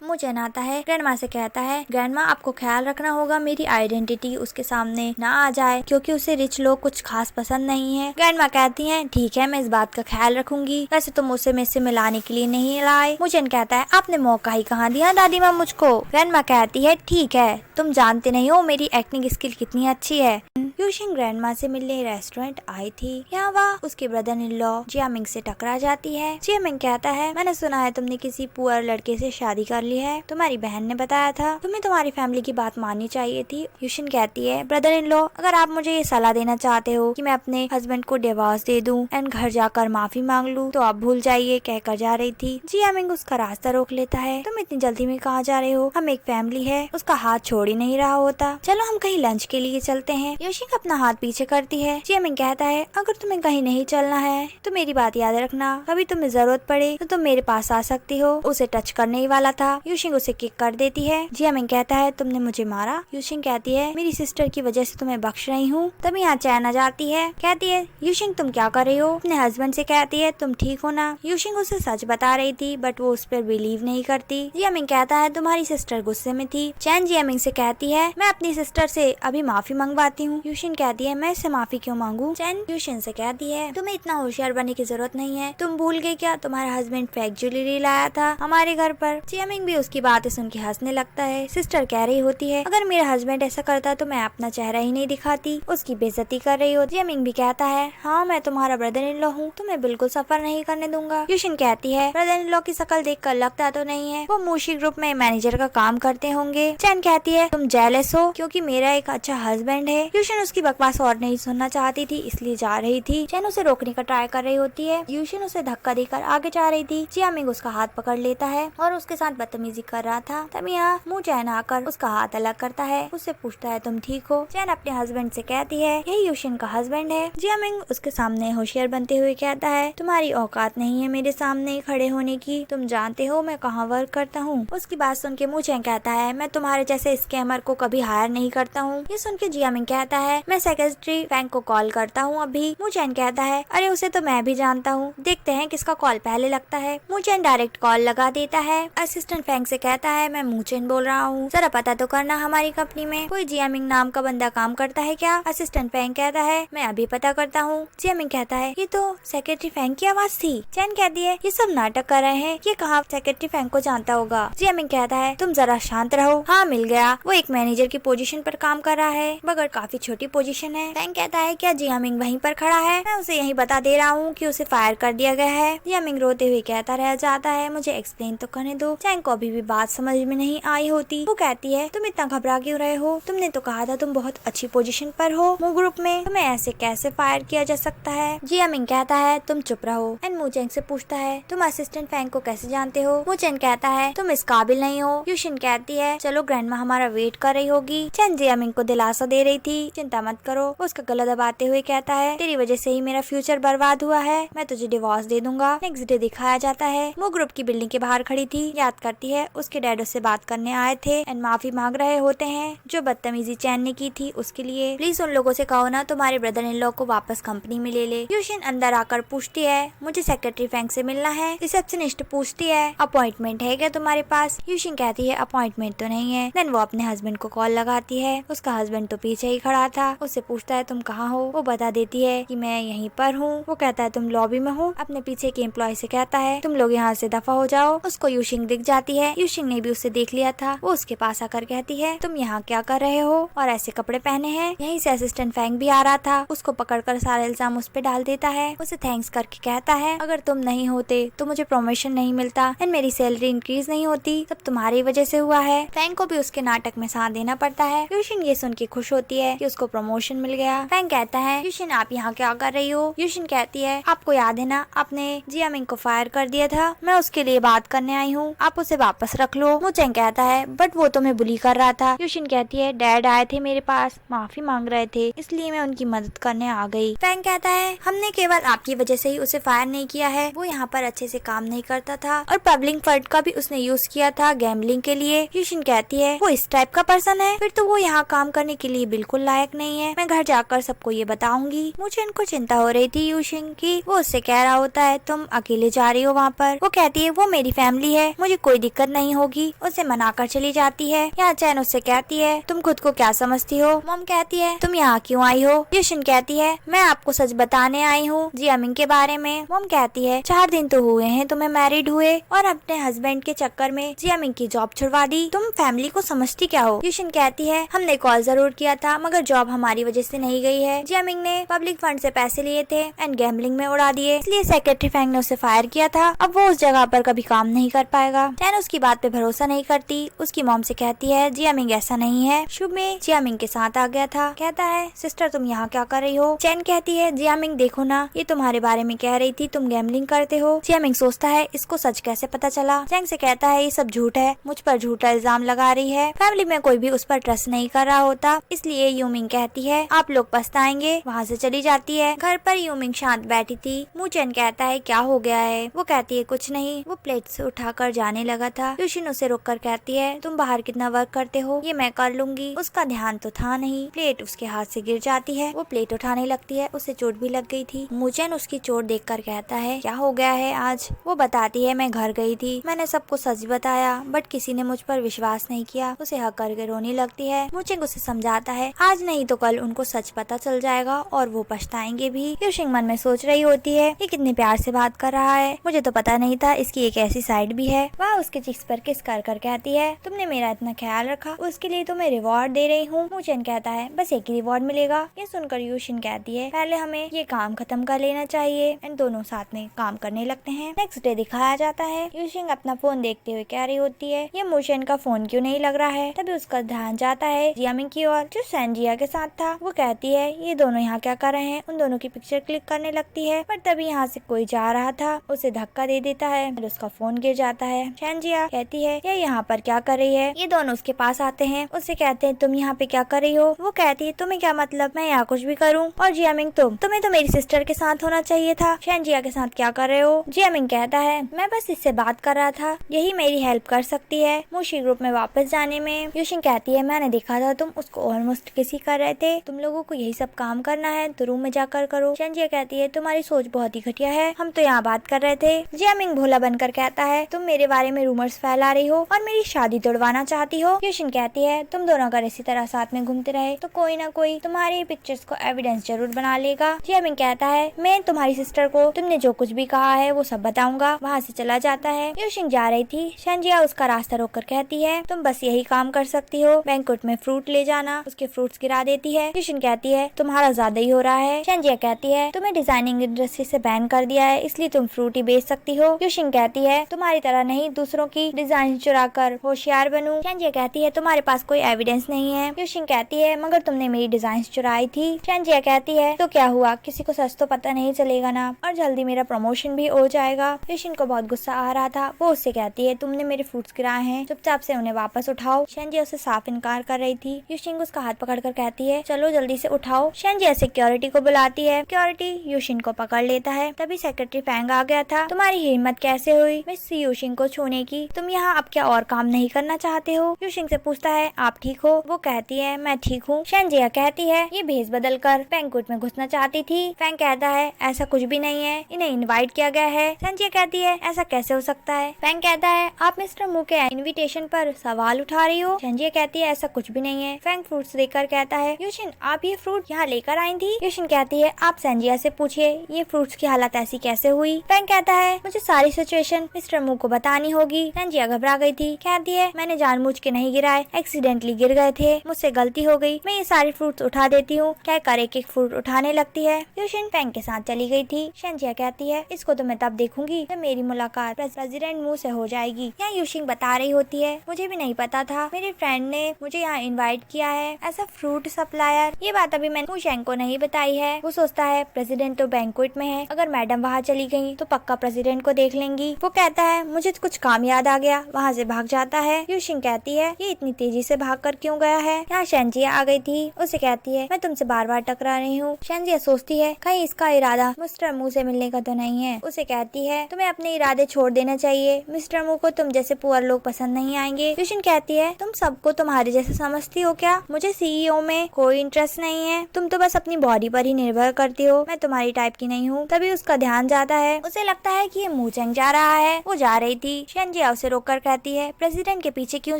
मुझे आता है, ग्रैंडमा से कहता है ग्रैंडमा आपको ख्याल रखना होगा मेरी आइडेंटिटी उसके सामने ना आ जाए क्योंकि उसे रिच लोग कुछ खास पसंद नहीं है। ग्रैंडमा कहती है ठीक है मैं इस बात का ख्याल रखूंगी, वैसे तुम उसे मेरे से मिलाने के लिए नहीं लाए। मुझे कहता है आपने मौका ही कहाँ दिया दादी माँ मुझको। ग्रैंडमा कहती है ठीक है तुम जानते नहीं हो मेरी एक्टिंग स्किल कितनी अच्छी है। यूशिन ग्रैंडमा से मिलने रेस्टोरेंट आई थी। यहाँ वह उसके ब्रदर इन लॉ जियामिंग से टकरा जाती है। जियामिंग कहता है मैंने सुना है तुमने किसी पुअर लड़के से शादी कर ली है, तुम्हारी बहन ने बताया था, तुम्हें तुम्हारी फैमिली की बात माननी चाहिए थी। यूशिन कहती है ब्रदर इन लॉ अगर आप मुझे ये सलाह देना चाहते हो कि मैं अपने हस्बैंड को डिवोर्स दे दूं एंड घर जाकर माफी मांग लूं तो आप भूल जाइए, कहकर जा रही थी। जियामिंग उसका रास्ता रोक लेता है। तुम इतनी जल्दी में कहाँ जा रहे हो, हम एक फैमिली है। उसका हाथ छोड़ ही नहीं रहा होता। चलो हम कहीं लंच के लिए चलते हैं। यूशिन अपना हाथ पीछे करती है। जियामिंग कहता है अगर तुम्हें कहीं नहीं चलना है तो मेरी बात याद रखना, कभी तुम्हें जरूरत पड़े तो तुम मेरे पास आ सकती हो। उसे टच करने ही वाला था। यूशिन उसे किक कर देती है। जियामिंग कहता है तुमने मुझे मारा। यूशिन कहती है मेरी सिस्टर की वजह से तुम्हें बख्श रही हूँ। तभी यहाँ चैन आ जाती है। कहती है यूशिन तुम क्या कर रही हो? अपने हस्बैंड से कहती है तुम ठीक हो ना? यूशिन उसे सच बता रही थी बट वो उस पर बिलीव नहीं करती। जियामिंग कहता है तुम्हारी सिस्टर गुस्से में थी। चैन जियामिंग से कहती है मैं अपनी सिस्टर से अभी माफी मंगवाती हूँ। यूशिन कहती है मैं इससे माफी क्यों मांगू? चैन यूशिन से कहती है तुम्हें इतना होशियार बनने की जरूरत नहीं है, तुम भूल गए क्या तुम्हारा हस्बैंड फेक ज्वेलरी लाया था हमारे घर पर। जियामिंग भी उसकी बातें सुन के हंसने लगता है। सिस्टर कह रही होती है अगर मेरा हस्बैंड ऐसा करता तो मैं अपना चेहरा ही नहीं दिखाती, उसकी बेइज्जती कर रही हो। जियामिंग भी कहता है हाँ मैं तुम्हारा ब्रदर इन लॉ हूँ, तुम्हें बिल्कुल सफर नहीं करने दूंगा। यूशिन कहती है ब्रदर इन लॉ की शक्ल देखकर लगता तो नहीं है वो मूशी ग्रुप में मैनेजर का काम करते होंगे। चैन कहती है तुम जेलस हो क्योंकि मेरा एक अच्छा हस्बैंड है। यूशिन उसकी बकवास और नहीं सुनना चाहती थी इसलिए जा रही थी। चैन उसे रोकने का ट्राई कर रही होती है। यूशिन उसे धक्का देकर आगे जा रही थी। जियामिंग उसका हाथ पकड़ लेता है और उसके साथ बदतमीजी कर रहा था। तभी यहाँ मुँह चैन आकर उसका हाथ अलग करता है। उससे पूछता है तुम ठीक हो? चैन अपने हस्बैंड से कहती है यही यूशिन का हस्बैंड है। जियामिंग उसके सामने होशियार बनते हुए कहता है तुम्हारी औकात नहीं है मेरे सामने खड़े होने की, तुम जानते हो मैं कहाँ वर्क करता हूँ। उसकी बात सुन के मुँह चैन कहता है मैं तुम्हारे जैसे स्कैमर को कभी हायर नहीं करता हूँ। ये सुन के जियामिंग कहता है मैं सेक्रेटरी फैंग को कॉल करता हूँ अभी। मुचैन कहता है अरे उसे तो मैं भी जानता हूँ, देखते हैं किसका कॉल पहले लगता है। मुचैन डायरेक्ट कॉल लगा देता है। असिस्टेंट फैंग से कहता है मैं मुचैन बोल रहा हूँ, जरा पता तो करना हमारी कंपनी में कोई जियामिंग नाम का बंदा काम करता है क्या? असिस्टेंट फैंग कहता है मैं अभी पता करता हूँ। जियामिंग कहता है ये तो सेक्रेटरी फैंग की आवाज थी। चैन कहती है ये सब नाटक कर रहे हैं, ये कहाँ सेक्रेटरी फैंग को जानता होगा। जियामिंग कहता है तुम जरा शांत रहो। हाँ मिल गया, वो एक मैनेजर की पोजीशन पर काम कर रहा है मगर काफी छोटी पोजीशन है। फैंग कहता है क्या जियामिंग वहीं पर खड़ा है? मैं उसे यही बता दे रहा हूँ कि उसे फायर कर दिया गया है। जियामिंग रोते हुए कहता रह जाता है मुझे एक्सप्लेन तो करने दो। चैंग को अभी भी बात समझ में नहीं आई होती। वो कहती है तुम इतना घबरा क्यों रहे हो, तुमने तो कहा था तुम बहुत अच्छी पोजीशन पर हो मू ग्रुप में, तुम्हें ऐसे कैसे फायर किया जा सकता है। जियामिंग कहता है तुम चुप रहो एंड मुचेंग से पूछता है तुम असिस्टेंट फैंग को कैसे जानते हो। मुचेंग कहता है तुम इस काबिल नहीं हो। यूशिन कहती है चलो ग्रैंडमा हमारा वेट कर रही होगी। चैन जियामिंग को दिलासा दे रही थी चिंता मत करो। उसका गला दबाते हुए कहता है तेरी वजह से ही मेरा फ्यूचर बर्बाद हुआ है, मैं तुझे डिवोर्स दे दूंगा। नेक्स्ट डे दिखाया जाता है वो ग्रुप की बिल्डिंग के बाहर खड़ी थी। याद करती है उसके डैड उससे बात करने आए थे एंड माफी मांग रहे होते हैं जो बदतमीजी चैन ने की थी उसके लिए। प्लीज उन लोगों से कहो ना तुम्हारे ब्रदर इन लॉ को वापस कंपनी में ले ले। यूशिन अंदर आकर पूछती है मुझे सेक्रेटरी फैंग से मिलना है। रिसेप्शनिस्ट पूछती है अपॉइंटमेंट है क्या तुम्हारे पास? यूशिन कहती है अपॉइंटमेंट तो नहीं है। देन वो अपने हस्बैंड को कॉल लगाती है। उसका हस्बैंड तो पीछे ही खड़ा था। उससे पूछता है तुम कहाँ हो? वो बता देती है कि मैं यहीं पर हूँ। वो कहता है तुम लॉबी में हो। अपने पीछे के एम्प्लॉय से कहता है तुम लोग यहाँ से दफा हो जाओ। उसको यूशिंग दिख जाती है। यूशिंग ने भी उसे देख लिया था। वो उसके पास आकर कहती है तुम यहाँ क्या कर रहे हो और ऐसे कपड़े पहने हैं? यहीं से असिस्टेंट फैंग भी आ रहा था। उसको पकड़कर सारा इल्जाम उस पे डाल देता है। उसे थैंक्स करके कहता है अगर तुम नहीं होते तो मुझे प्रमोशन नहीं मिलता एंड मेरी सैलरी इंक्रीज नहीं होती, सब तुम्हारी वजह से हुआ है। फैंग को भी उसके नाटक में साथ देना पड़ता है। यूशिंग ये सुन के खुश होती है कि उसको को प्रमोशन मिल गया। फैंग कहता है यूशिन आप यहाँ क्या कर रही हो? यूशिन कहती है आपको याद है ना, आपने जियामिंग को फायर कर दिया था, मैं उसके लिए बात करने आई हूँ, आप उसे वापस रख लो। मुचेंग कहता है बट वो तुम्हें बुली कर रहा था। यूशिन कहती है डैड आए थे मेरे पास, माफी मांग रहे थे, इसलिए मैं उनकी मदद करने आ गई। फैंग कहता है हमने केवल आपकी वजह से ही उसे फायर नहीं किया है, वो यहाँ पर अच्छे से काम नहीं करता था और पब्लिक फंड का भी उसने यूज किया था गैम्बलिंग के लिए। यूशिन कहती है वो इस टाइप का पर्सन है, फिर तो वो यहाँ काम करने के लिए बिल्कुल लायक नहीं है, मैं घर जाकर सबको ये बताऊंगी। मुझे इनको चिंता हो रही थी यूशिन की, वो उससे कह रहा होता है तुम अकेले जा रही हो वहाँ पर। वो कहती है वो मेरी फैमिली है, मुझे कोई दिक्कत नहीं होगी, उसे मनाकर चली जाती है। यहाँ चैन उससे कहती है तुम खुद को क्या समझती हो? मॉम कहती है तुम यहाँ क्यों आई हो? यूशिन कहती है मैं आपको सच बताने आई हूँ जियामिंग के बारे में। मॉम कहती है 4 दिन तो हुए हैं तुम्हें मैरिड हुए और अपने हस्बैंड के चक्कर में जियामिंग की जॉब छुड़वा दी, तुम फैमिली को समझती क्या हो? यूशिन कहती है हमने कॉल जरूर किया था मगर जॉब हमारी वजह से नहीं गई है, जियामिंग ने पब्लिक फंड से पैसे लिए थे एंड गैम्बलिंग में उड़ा दिए, इसलिए सेक्रेटरी फैंग ने उसे फायर किया था, अब वो उस जगह पर कभी काम नहीं कर पाएगा। चैन उसकी बात पे भरोसा नहीं करती, उसकी मॉम से कहती है जियामिंग ऐसा नहीं है, शुभ में जियामिंग के साथ आ गया था। कहता है सिस्टर तुम यहाँ क्या कर रही हो? चैन कहती है जियामिंग देखो ना, ये तुम्हारे बारे में कह रही थी तुम गैम्बलिंग करते हो। जियामिंग सोचता है इसको सच कैसे पता चला। चैंग से कहता है ये सब झूठ है, मुझ पर झूठा इल्जाम लगा रही है, फैमिली में कोई भी उस पर ट्रस्ट नहीं कर रहा होता, इसलिए यूमिंग कहती है आप लोग पछताएंगे, वहाँ से चली जाती है। घर पर यूमिंग शांत बैठी थी। मुचेन कहता है क्या हो गया है? वो कहती है कुछ नहीं, वो प्लेट से उठाकर जाने लगा था। यूशिन उसे रोककर कहती है तुम बाहर कितना वर्क करते हो, ये मैं कर लूंगी। उसका ध्यान तो था नहीं, प्लेट उसके हाथ से गिर जाती है, वो प्लेट उठाने लगती है, उसे चोट भी लग गई थी। मुचेन उसकी चोट देखकर कहता है क्या हो गया है आज? वो बताती है मैं घर गई थी, मैंने सबको सच बताया बट किसी ने मुझ पर विश्वास नहीं किया, उसे हक करके रोने लगती है। मुचेंग उसे समझाता है आज नहीं तो कल उनको सच पता चल जाएगा और वो पछताएंगे भी। यूशिंग मन में सोच रही होती है ये कितने प्यार से बात कर रहा है, मुझे तो पता नहीं था इसकी एक ऐसी साइड भी है। वह उसके चिक्स पर किस कर कहती है तुमने मेरा इतना ख्याल रखा, उसके लिए तुम्हें रिवॉर्ड दे रही हूँ। मुचेन कहता है बस एक ही रिवॉर्ड मिलेगा। ये सुनकर यूशिन कहती है पहले हमें ये काम खत्म कर लेना चाहिए एंड दोनों साथ में काम करने लगते हैं। नेक्स्ट डे दिखाया जाता है, यूशिंग अपना फोन देखते हुए कह रही होती है ये मुचेन का फोन क्यों नहीं लग रहा है। तभी उसका ध्यान जाता है जियामिंग की ओर जो सैनजिया के साथ था। वो कहती है ये दोनों यहाँ क्या कर रहे हैं, उन दोनों की पिक्चर क्लिक करने लगती है पर तभी यहाँ से कोई जा रहा था, उसे धक्का दे देता है और उसका फोन गिर जाता है। सैनजिया कहती है ये यहाँ पर क्या कर रही है? ये दोनों उसके पास आते हैं, उससे कहते हैं तुम यहाँ पे क्या कर रही हो? वो कहती है तुम्हें क्या मतलब, मैं यहाँ कुछ भी करूँ। और जियामिंग तुम्हें तो मेरी सिस्टर के साथ होना चाहिए था, सैनजिया के साथ क्या कर रहे हो? जियामिंग कहता है मैं बस इससे बात कर रहा था, यही मेरी हेल्प कर सकती है मुशी ग्रुप में वापस जाने में। यूशिंग कहती है मैंने देखा था तुम उसको ऑलमोस्ट किसी कर रहे थे, तुम लोगों को यही सब काम करना है तो रूम में जाकर करो। सैनजिया कहती है तुम्हारी सोच बहुत ही घटिया है, हम तो यहाँ बात कर रहे थे। जियामिंग भोला बनकर कहता है तुम मेरे बारे में रूमर्स फैला रही हो और मेरी शादी तोड़वाना चाहती हो। यूशिन कहती है तुम दोनों अगर इसी तरह साथ में घूमते रहे तो कोई ना कोई तुम्हारी पिक्चर्स को एविडेंस जरूर बना लेगा। जियामिंग कहता है मैं तुम्हारी सिस्टर को तुमने जो कुछ भी कहा है वो सब बताऊंगा। वहाँ से चला जाता है। यूशिंग जा रही थी, सैनजिया उसका रास्ता रोककर कहती है तुम बस यही काम कर सकती हो, बैंकुट में फ्रूट ले जाना। उसके फ्रूट्स गिरा देती है। यूशिन कहती है तुम्हारा ज्यादा ही हो रहा है। सैनजिया कहती है तुम्हें डिजाइनिंग इंडस्ट्री से बैन कर दिया है, इसलिए तुम फ्रूट ही बेच सकती हो। यूशिंग कहती है तुम्हारी तरह नहीं, दूसरों की डिजाइन चुरा कर होशियार बनूं। सैनजिया कहती है तुम्हारे पास कोई एविडेंस नहीं है। यूशिंग कहती है मगर तुमने मेरी डिजाइन चुराई थी। सैनजिया कहती है तो क्या हुआ, किसी को सच तो पता नहीं चलेगा ना और जल्दी मेरा प्रमोशन भी हो जाएगा। यूशिन को बहुत गुस्सा आ रहा था, वो उससे कहती है तुमने मेरे फ्रूट्स गिराए हैं, चुपचाप से उन्हें वापस उठाओ। सैनजिया उसे साफ इनकार कर रही थी। यूशिन उसका हाथ पकड़कर कहती है चलो जल्दी से उठाओ। सैनजिया सिक्योरिटी को बुलाती है, सिक्योरिटी यूशिन को पकड़ लेता है। तभी सेक्रेटरी फैंग आ गया था। तुम्हारी हिम्मत कैसे हुई मिस यूशिन को छूने की, तुम यहाँ अब क्या और काम नहीं करना चाहते हो? यूशिन से पूछता है आप ठीक हो? वो कहती है मैं ठीक हूँ। सैनजिया कहती है ये भेस बदल कर बैंकुट में घुसना चाहती थी। फैंग कहता है ऐसा कुछ भी नहीं है, इन्हें इनवाइट किया गया है। सैनजिया कहती है ऐसा कैसे हो सकता है? फैंग कहता है आप मिस्टर मू के इनविटेशन पर सवाल उठा रही हो। सैनजिया कहती है ऐसा कुछ भी नहीं है। फैंग फ्रूट्स देकर कहता है यूशिन आप ये फ्रूट यहाँ लेकर आई थी? यूशिन कहती है आप सैनजिया से पूछिए ये फ्रूट्स की हालत ऐसी कैसे हुई। फैंग कहता है मुझे सारी सिचुएशन मिस्टर मू को बतानी होगी। सैनजिया घबरा गई थी, कहती है मैंने जानबूझ के नहीं गिराए, एक्सीडेंटली गिर गए थे, मुझसे गलती हो गई, मैं ये सारे फ्रूट्स उठा देती हूँ। कहकर एक एक फ्रूट उठाने लगती है। यूशिन फैंग के साथ चली गई थी। सैनजिया कहती है इसको तो मैं तब देखूंगी जब मेरी मुलाकात प्रेसिडेंट मू से हो जाएगी। यहाँ यूशिन बता रही होती है मुझे भी नहीं पता था, मेरे फ्रेंड ने मुझे यहाँ इनवाइट किया है, ऐसा फ्रूट सप्लायर। ये बात अभी मैंने मुशेंग को नहीं बताई है। वो सोचता है प्रेसिडेंट तो बैंक्वेट में है, अगर मैडम वहाँ चली गई तो पक्का प्रेसिडेंट को देख लेंगी। वो कहता है मुझे तो कुछ काम याद आ गया, वहाँ से भाग जाता है। यूशिंग कहती है ये इतनी तेजी से भाग कर क्यों गया है। यहाँ शेंजिया आ गई थी। उसे कहती है मैं तुमसे बार बार टकरा रही हूँ। शेंजिया सोचती है कहीं इसका इरादा मिस्टर मू से मिलने का तो नहीं है। उसे कहती है तुम्हें अपने इरादे छोड़ देना चाहिए, मिस्टर मू को तुम जैसे पुअर लोग पसंद नहीं आएंगे। यूशिंग कहती है तुम सबको तुम्हारे जैसे समझती हो क्या, मुझे सीईओ में कोई इंटरेस्ट नहीं है, तुम तो बस अपनी बॉडी पर ही निर्भर करती हो, मैं तुम्हारी टाइप की नहीं हूँ। तभी उसका ध्यान जाता है, उसे लगता है कि ये मूचेंग जा रहा है। वो जा रही थी। शेंजिया उसे रोककर कहती है प्रेसिडेंट के पीछे क्यों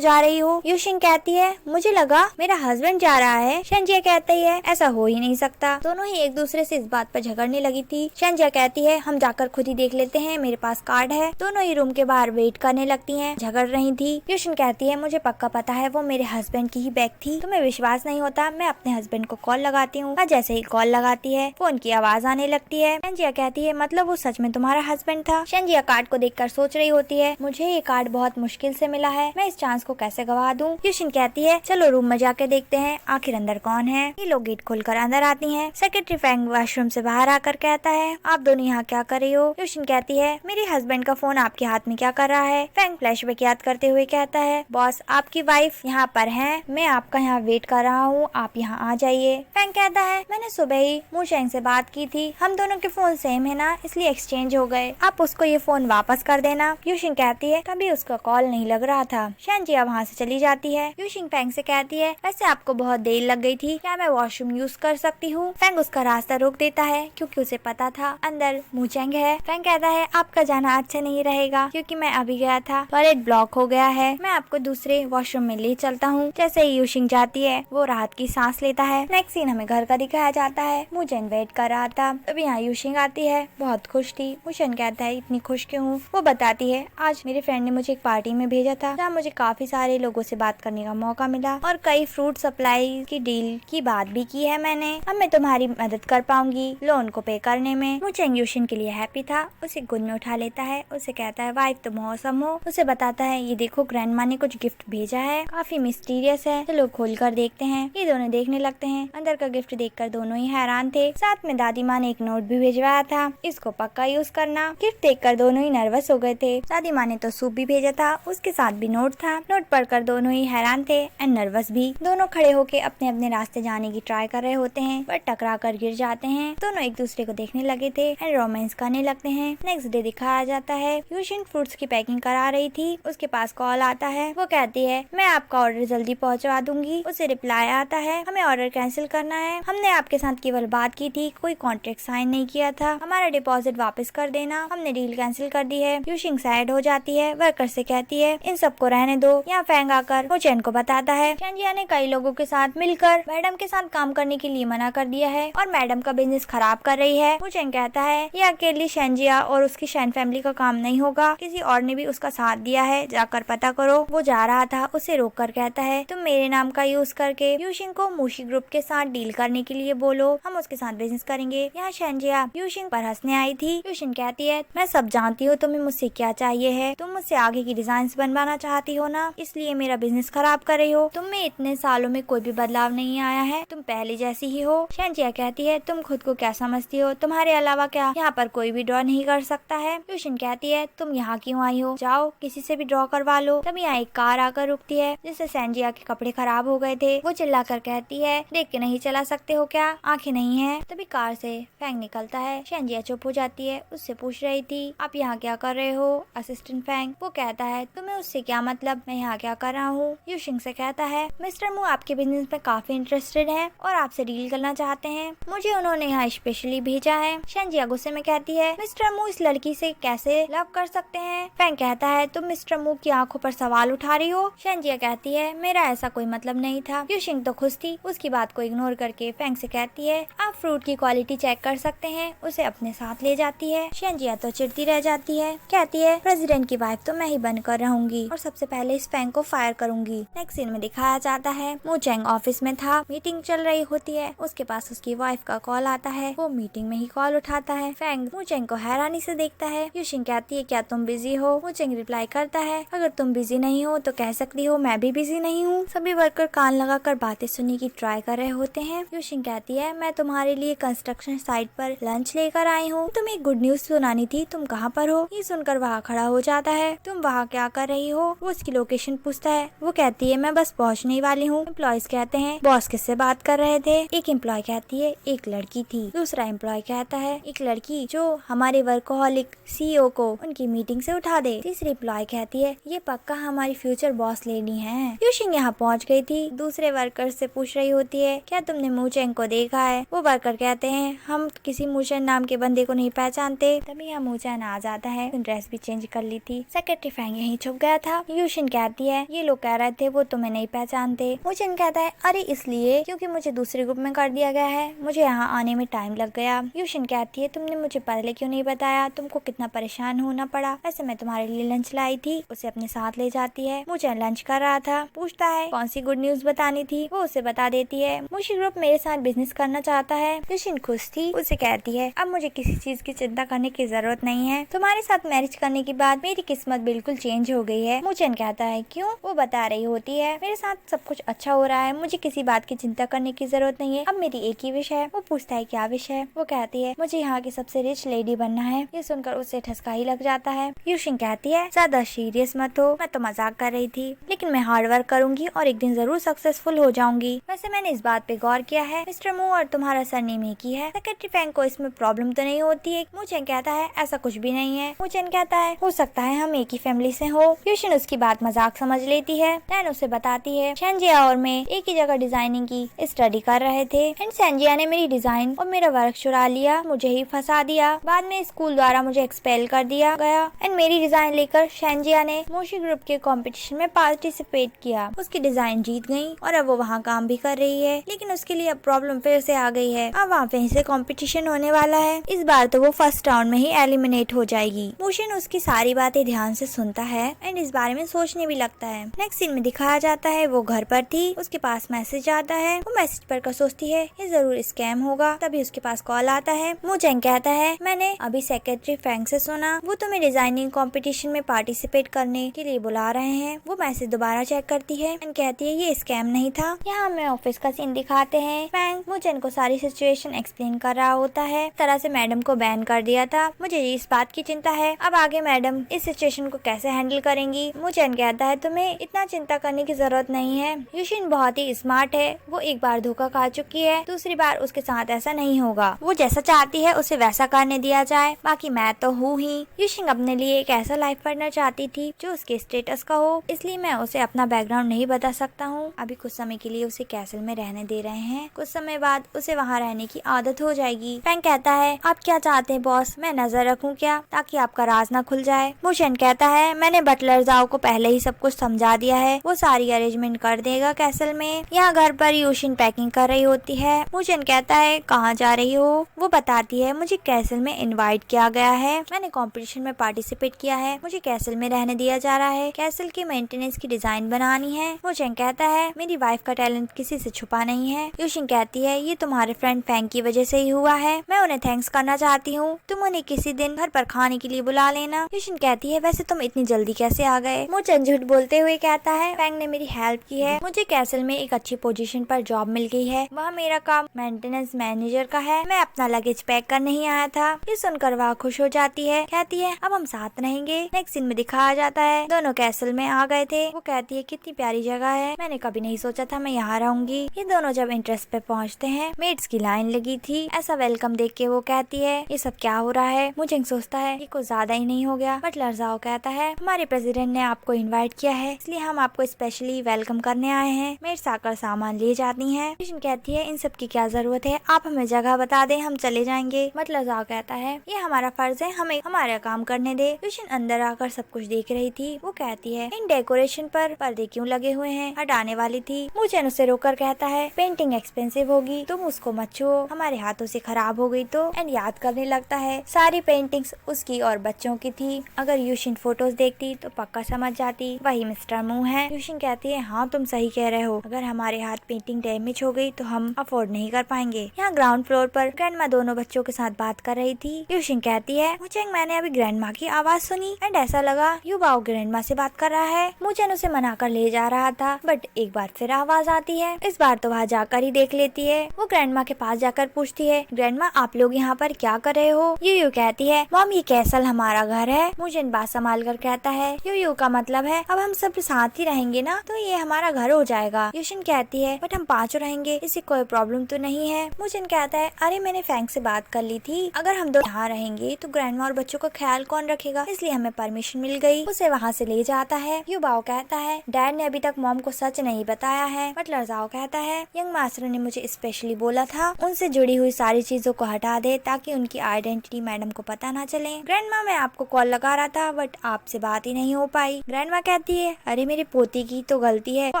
जा रही हो। यूशिंग कहती है मुझे लगा मेरा हस्बैंड जा रहा है। शेंजिया कहती है ऐसा हो ही नहीं सकता। दोनों ही एक दूसरे से इस बात पर झगड़ने लगी थी। शेंजिया कहती है हम जाकर खुद ही देख लेते हैं, मेरे पास कार्ड है। दोनों ही रूम के बाहर वेट करने लगती हैं, झगड़ रही थी। यूशिंग कहती है मुझे पक्का पता है वो मेरे हस्बैंड की ही बैग थी, तुम्हें विश्वास नहीं होता, मैं अपने हस्बैंड को कॉल लगाती हूँ। जैसे ही कॉल लगाती है फोन की आवाज आने लगती है। शेंजिया कहती है मतलब वो सच में तुम्हारा हस्बैंड था। शेंजिया कार्ड को देखकर सोच रही होती है मुझे ये कार्ड बहुत मुश्किल से मिला है, मैं इस चांस को कैसे गवा दूं। यूशिंग कहती है चलो रूम में जाके देखते हैं आखिर अंदर कौन है। ये लोग गेट खोलकर अंदर आती हैं। सेक्रेटरी फैंग वॉशरूम से बाहर आकर कहता है आप दोनों यहाँ क्या कर रही हो। यूशिंग कहती है मेरे हस्बैंड का फोन आपके हाथ में क्या कर रहा है। फैंग फ्लैशबैक याद करते हुए कहता है बॉस आपकी वाइफ यहाँ पर है, मैं आपका यहाँ वेट कर रहा हूँ, आप यहाँ आ जाइए। फैंग कहता है मैंने सुबह ही मूशेंग से बात की थी, हम दोनों के फोन सेम है ना, इसलिए एक्सचेंज हो गए, आप उसको ये फोन वापस कर देना। यूशिंग कहती है तभी उसका कॉल नहीं लग रहा था। शेंजिया वहाँ से चली जाती है। यूशिंग फैंग से कहती है वैसे आपको बहुत देर लग गई थी, क्या मैं वॉशरूम यूज कर सकती हूँ। फैंग उसका रास्ता रोक देता है क्योंकि उसे पता था अंदर मूचेंग है। फैंग कहता है आपका जाना अच्छा नहीं रहेगा क्योंकि मैं अभी गया था, टॉयलेट ब्लॉक हो गया है, मैं आपको दूसरे वॉशरूम में ले चलता हूँ। जैसे ही यूशिंग जाती है वो राहत की सांस लेता है। नेक्स्ट सीन हमें घर का दिखाया जाता है। मूचेंग वेट कर रहा था, तब यहाँ यूशिंग आती है, बहुत खुश थी। मूचेंग कहता है इतनी खुश क्यों हूँ। वो बताती है आज मेरे फ्रेंड ने मुझे एक पार्टी में भेजा था जहाँ मुझे काफी सारे लोगों से बात करने का मौका मिला और कई फ्रूट सप्लाई की डील की बात भी की है मैंने, अब मैं तुम्हारी मदद कर पाऊंगी लोन को पे करने में। मूचेंग यूशिंग के लिए हैप्पी था, उसे गोद में उठा लेता है, उसे कहता है वाइफ तुम औसम हो। उसे बताता है ये देखो ग्रैंडमा ने कुछ गिफ्ट भेजा है, काफी मिस्टीरियस है, चलो खोल कर देखते हैं। ये दोनों देखने लगते हैं। अंदर का गिफ्ट देखकर दोनों ही हैरान थे। साथ में दादी माँ ने एक नोट भी भिजवाया था, इसको पक्का यूज करना। गिफ्ट देखकर दोनों ही नर्वस हो गए थे। दादी माँ ने तो सूप भी भेजा था, उसके साथ भी नोट था। नोट पढ़कर दोनों ही हैरान थे एंड नर्वस भी। दोनों खड़े होके अपने अपने रास्ते जाने की ट्राई कर रहे होते हैं पर टकरा कर गिर जाते हैं। दोनों एक दूसरे को देखने लगे थे एंड रोमांस करने लगते हैं। नेक्स्ट डे दिखाया जाता है यूशिंग फ्रूट्स की पैकिंग करा रही थी, उसके पास कॉल आता है। वो कहती है मैं आपका ऑर्डर जल्दी पहुंचवा दूंगी। उसे रिप्लाई आता है हमें ऑर्डर कैंसिल करना है, हमने आपके साथ केवल बात की थी, कोई कॉन्ट्रैक्ट साइन नहीं किया था, हमारा डिपॉजिट वापस कर देना, हमने डील कैंसिल कर दी है। यूशिंग सैड हो जाती है, वर्कर से कहती है इन सबको रहने दो। यहाँ फैंग आकर मूचेंग को बताता है शेंजिया ने कई लोगों के साथ मिलकर मैडम के साथ काम करने के लिए मना कर दिया है और मैडम का बिजनेस खराब कर रही है। मूचेंग कहता है ये अकेली शेंजिया और उसकी शैन फैमिली का काम नहीं होगा, किसी और ने भी उसका साथ दिया है, जाकर पता करो। वो जा रहा था, उसे रोक कर कहता है तुम मेरे नाम का यूज करके यूशिंग को मूशी ग्रुप के साथ डील करने के लिए बोलो, हम उसके साथ बिजनेस करेंगे। यहाँ शेंजिया यूशिंग पर हंसने आई थी। यूशिंग कहती है मैं सब जानती हूँ तुम्हें मुझसे क्या चाहिए है, तुम मुझसे आगे की डिजाइन बनवाना चाहती हो ना, इसलिए मेरा बिजनेस खराब कर रही हो। तुम में इतने सालों में कोई भी बदलाव नहीं आया है, तुम पहले जैसी ही हो। शेंजिया कहती है तुम खुद को क्या समझती हो, तुम्हारे अलावा क्या यहाँ पर कोई भी ड्रॉ नहीं कर सकता है। यूशिंग कहती है तुम यहाँ क्यों आई हो, जाओ किसी से भी ड्रॉ करवा लो। तब यहाँ एक कार आकर रुकती है जिससे शेंजिया के कपड़े खराब हो गए थे। वो चिल्लाकर कहती है देख के नहीं चला सकते हो क्या, आंखें नहीं है। तभी कार से फैंग निकलता है। शेंजिया चुप हो जाती है, उससे पूछ रही थी आप यहाँ क्या कर रहे हो असिस्टेंट फैंग। वो कहता है तुम्हें उससे क्या मतलब, मैं यहाँ क्या कर रहा हूँ। यूशिंग से कहता है मिस्टर मू आपके बिजनेस में काफी इंटरेस्टेड है और आपसे डील करना चाहते हैं, मुझे उन्होंने यहाँ स्पेशली भेजा है। शेंजिया गुस्से में कहती है मिस्टर मू इस लड़की से कैसे लव कर सकते हैं। फैंग कहता है तुम मिस्टर मू की आंखों पर सवाल उठा रही हो। शेंजिया कहती है मेरा ऐसा कोई मतलब नहीं था। यूशिंग तो खुश थी, उसकी बात को इग्नोर करके फैंग से कहती है आप फ्रूट की क्वालिटी चेक कर सकते हैं, उसे अपने साथ ले जाती है। शेंजिया तो चिढ़ती रह जाती है, कहती है प्रेसिडेंट की वाइफ तो मैं ही बनकर रहूंगी और सबसे पहले इस फैंग को फायर करूंगी। नेक्स्ट सीन में दिखाया जाता है मूचेंग ऑफिस में था, मीटिंग चल रही होती है, उसके पास उसकी वाइफ का कॉल आता है। वो मीटिंग में ही कॉल उठाता है। फैंग मूचेंग को हैरानी से देखता है। यूशिंग कहती है क्या तुम बिजी हो। मूचेंग रिप्लाई करता है अगर तुम बिजी नहीं हो तो कह सकती हो मैं भी बिजी नहीं हूँ। सभी वर्कर कान लगाकर बातें सुनने सुनने की ट्राई कर रहे होते हैं। यूशिन कहती है मैं तुम्हारे लिए कंस्ट्रक्शन साइट पर लंच लेकर आई हूँ, तुम्हें एक गुड न्यूज सुनानी थी, तुम कहाँ पर हो? ये सुनकर वहाँ खड़ा हो जाता है। तुम वहाँ क्या कर रही हो? वो उसकी लोकेशन पूछता है। वो कहती है मैं बस पहुँचने वाली हूँ। एम्प्लॉयज कहते हैं बॉस किससे बात कर रहे थे? एक एम्प्लॉय कहती है एक लड़की थी। दूसरा एम्प्लॉय कहता है एक लड़की जो हमारे वर्कोहॉलिक CEO को उनकी मीटिंग से उठा दे। तीसरी एम्प्लॉय कहती है ये पक्का हमारी फ्यूचर बॉस लेडी है। यूशिन यहाँ पहुँच गई थी। दूसरे वर्कर से पूछ रही होती है क्या तुमने मूचेंग को देखा है? वो वर्कर कहते हैं हम किसी मूचेंग नाम के बंदे को नहीं पहचानते। तभी यहाँ मूचेंग आ जाता है। ड्रेस भी चेंज कर ली थी। सेक्रेटरी फैंग यहीं छुप गया था। यूशिन कहती है ये लोग कह रहे थे वो तुम्हें नहीं पहचानते। मूचेंग कहता है अरे इसलिए क्योंकि मुझे दूसरे ग्रुप में कर दिया गया है, मुझे यहाँ आने में टाइम लग गया। यूशिन कहती है तुमने मुझे पहले क्यों नहीं बताया? तुमको कितना परेशान होना पड़ा। वैसे मैं तुम्हारे लिए लंच लाई थी। उसे अपने साथ ले जाती है। मुझे लंच कर रहा था। पूछता है कौन सी गुड न्यूज बतानी थी? वो उसे बता देती है मूशी ग्रुप मेरे साथ बिजनेस करना चाहता है। यूशिन खुश थी। उसे कहती है अब मुझे किसी चीज की चिंता करने की जरूरत नहीं है। तुम्हारे साथ मैरिज करने के बाद मेरी किस्मत बिल्कुल चेंज हो गई है। मूचेन कहता है क्यों? वो बता रही होती है मेरे साथ सब कुछ अच्छा हो रहा है, मुझे किसी बात की चिंता करने की जरूरत नहीं है। अब मेरी एक ही विश है। वो पूछता है क्या विश है? वो कहती है मुझे यहाँ की सबसे रिच लेडी बनना है। ये सुनकर उसे ठसका ही लग जाता है। यूशिन कहती है ज्यादा सीरियस मत हो, मैं तो मजाक कर रही थी, लेकिन मैं हार्ड वर्क करूंगी और एक दिन जरूर सक्सेसफुल हो जाऊंगी। वैसे मैंने इस बात पे गौर किया है, मिस्टर मू और तुम्हारा सरनेम एक ही है। सेक्रेटरी फैंग को इसमें प्रॉब्लम तो नहीं होती है? मूचेन कहता है ऐसा कुछ भी नहीं है। मूचेन कहता है हो सकता है हम एक ही फैमिली से हो। यूशिन उसकी बात मजाक समझ लेती है। नैन उसे बताती है शेंजिया और मैं एक ही जगह डिजाइनिंग की स्टडी कर रहे थे एंड शेंजिया ने मेरी डिजाइन और मेरा वर्क चुरा लिया, मुझे ही फंसा दिया। बाद में स्कूल द्वारा मुझे एक्सपेल कर दिया गया एंड मेरी डिजाइन लेकर शेंजिया ने मूशी ग्रुप के कंपटीशन में पार्टिसिपेट किया। उसकी डिजाइन जीत गई और अब वो वहाँ काम भी कर रही है, लेकिन उसके लिए अब प्रॉब्लम फिर से आ गई है। अब वहाँ फिर से कंपटीशन होने वाला है। इस बार तो वो फर्स्ट राउंड में ही एलिमिनेट हो जाएगी। मूशिन उसकी सारी बातें ध्यान से सुनता है एंड इस बारे में सोचने भी लगता है। नेक्स्ट सीन में दिखाया जाता है वो घर पर थी। उसके पास मैसेज आता है। वो मैसेज पढ़कर सोचती है ये जरूर स्कैम होगा। तभी उसके पास कॉल आता है। मूचेंग कहता है मैंने अभी सेक्रेटरी फैंग से सुना, वो तुम्हें डिजाइनिंग कंपटीशन में पार्टिसिपेट करने के लिए बुला रहे हैं। वो मैसेज दोबारा चेक करती है एंड कहती है ये स्कैम नहीं था। यहाँ हमें ऑफिस का सीन दिखाते हैं। फैंग मूचेंग को सारी सिचुएशन एक्सप्लेन कर रहा होता है। तरह से मैडम को बैन कर दिया था। मुझे इस बात की चिंता है अब आगे मैडम इस सिचुएशन को कैसे हैंडल करेंगी। मूचेंग कहता है तुम्हें इतना चिंता करने की जरूरत नहीं है। यूशिन बहुत ही स्मार्ट है। वो एक बार धोखा खा चुकी है, दूसरी बार उसके साथ ऐसा नहीं होगा। वो जैसा चाहती है उसे वैसा करने दिया जाए, बाकी मैं तो हूँ ही। यूशिन अपने लिए एक ऐसा लाइफ पार्टनर चाहती थी जो उसके स्टेटस का हो, इसलिए मैं उसे अपना बैकग्राउंड नहीं बता सकता हूँ। अभी कुछ समय के लिए उसे कैसल में रहने दे रहे हैं। कुछ समय बाद उसे वहाँ रहने की आदत हो जाएगी। फैंग कहता है आप क्या चाहते हैं बॉस, मैं नजर रखूँ क्या ताकि आपका राज न खुल जाए? मूचेन कहता है मैंने बटलर जाओ को पहले ही सब कुछ समझा दिया है, वो सारी अरेंजमेंट कर देगा कैसल में। यहाँ घर पर यूशिन पैकिंग कर रही होती है। मूचेन कहता है कहाँ जा रही हो? वो बताती है मुझे कैसल में इनवाइट किया गया है, मैंने कंपटीशन में पार्टिसिपेट किया है, मुझे कैसल में रहने दिया जा रहा है, कैसल के मेंटेनेंस की डिजाइन बनानी है। मूचेन कहता है मेरी वाइफ का टैलेंट किसी से छुपा नहीं है। यूशिन कहती है ये तुम्हारे फ्रेंड फैंग की वजह से ही हुआ है, मैं उन्हें थैंक्स करना चाहती हूँ, तुम उन्हें किसी दिन घर पर खाने के लिए बुला लेना। यूशिन कहती है वैसे तुम इतनी जल्दी कैसे आ गए? मूचेन झूठ बोलते हुए कहता है फैंग ने मेरी हेल्प की है, मुझे कैसल में एक अच्छी पोजीशन पर जॉब मिल गई है, वहाँ मेरा काम मेंटेनेंस मैनेजर का है, मैं अपना लगेज पैक कर नहीं आया था। ये सुनकर वह खुश हो जाती है, कहती है अब हम साथ रहेंगे। नेक्स्ट सीन में दिखाया जाता है दोनों कैसल में आ गए थे। वो कहती है कितनी प्यारी जगह है, मैंने कभी नहीं सोचा था मैं यहाँ रहूंगी। ये दोनों जब इंटरेस्ट पे पहुँचते हैं, मेड्स की लाइन लगी थी। ऐसा वेलकम देख के वो कहती है ये सब क्या हो रहा है? मुझे सोचता है ये कुछ ज्यादा ही नहीं हो गया। बटलर जाओ कहता है हमारे प्रेसिडेंट ने आपको इनवाइट किया है, इसलिए हम आपको स्पेशली वेलकम करने आए हैं। मेड्स आकर सामान ले जाती हैं। यूशिन कहती है इन सब की क्या जरूरत है, आप हमें जगह बता दें हम चले जाएंगे। बटलर जाओ कहता है ये हमारा फर्ज है, हमें हमारा काम करने दे। यूशिन अंदर आकर सब कुछ देख रही थी। वो कहती है इन डेकोरेशन पर पर्दे क्यों लगे हुए हैं, हटाने वाली थी। मूचेन उसे रोककर कहता है पेंटिंग एक्सपेंसिव होगी, तुम उसको मत छुओ, हमारे हाथों से खराब हो गई तो। एंड याद करने लगता है सारी पेंटिंग्स उसकी और बच्चों की थी। अगर यूशिन फोटोज देखती तो पक्का समझ जाती वही मिस्टर मू है। यूशिन कहती है हाँ तुम सही कह रहे हो, अगर हमारे हाथ पेंटिंग डैमेज हो गई तो हम अफोर्ड नहीं कर पाएंगे। यहाँ ग्राउंड फ्लोर पर ग्रैंडमा दोनों बच्चों के साथ बात कर रही थी। यूशिन कहती है मूचेन मैंने अभी ग्रैंडमा की आवाज सुनी एंड ऐसा लगा युवाओ ग्रैंडमा से बात कर रहा है। मूचेन उसे मना कर ले जा रहा था बट एक बार फिर आवाज आती आती है। इस बार तो वहाँ जाकर ही देख लेती है। वो ग्रैंडमा के पास जाकर पूछती है, ग्रैंडमा आप लोग यहाँ पर क्या कर रहे हो? यूयू कहती है, मॉम ये कैसल हमारा घर है। मुझेन बात संभाल कर कहता है, यूयू का मतलब है अब हम सब साथ ही रहेंगे ना, तो ये हमारा घर हो जाएगा। यूशिन कहती है, बट हम पांचों रहेंगे, इससे कोई प्रॉब्लम तो नहीं है। मुझेन कहता है, अरे मैंने फैंक से बात कर ली थी, अगर हम दो यहाँ रहेंगे तो ग्रैंडमा और बच्चों का ख्याल कौन रखेगा, इसलिए हमें परमिशन मिल गई। उसे वहाँ से ले जाता है। युबाओ कहता है, डैड ने अभी तक मॉम को सच नहीं बताया है। बटलर जाओ कहता है, यंग मास्टर ने मुझे स्पेशली बोला था उनसे जुड़ी हुई सारी चीजों को हटा दे ताकि उनकी आइडेंटिटी मैडम को पता ना चले। ग्रैंडमा मैं आपको कॉल लगा रहा था बट आपसे बात ही नहीं हो पाई। ग्रैंडमा कहती है, अरे मेरी पोती की तो गलती है, वो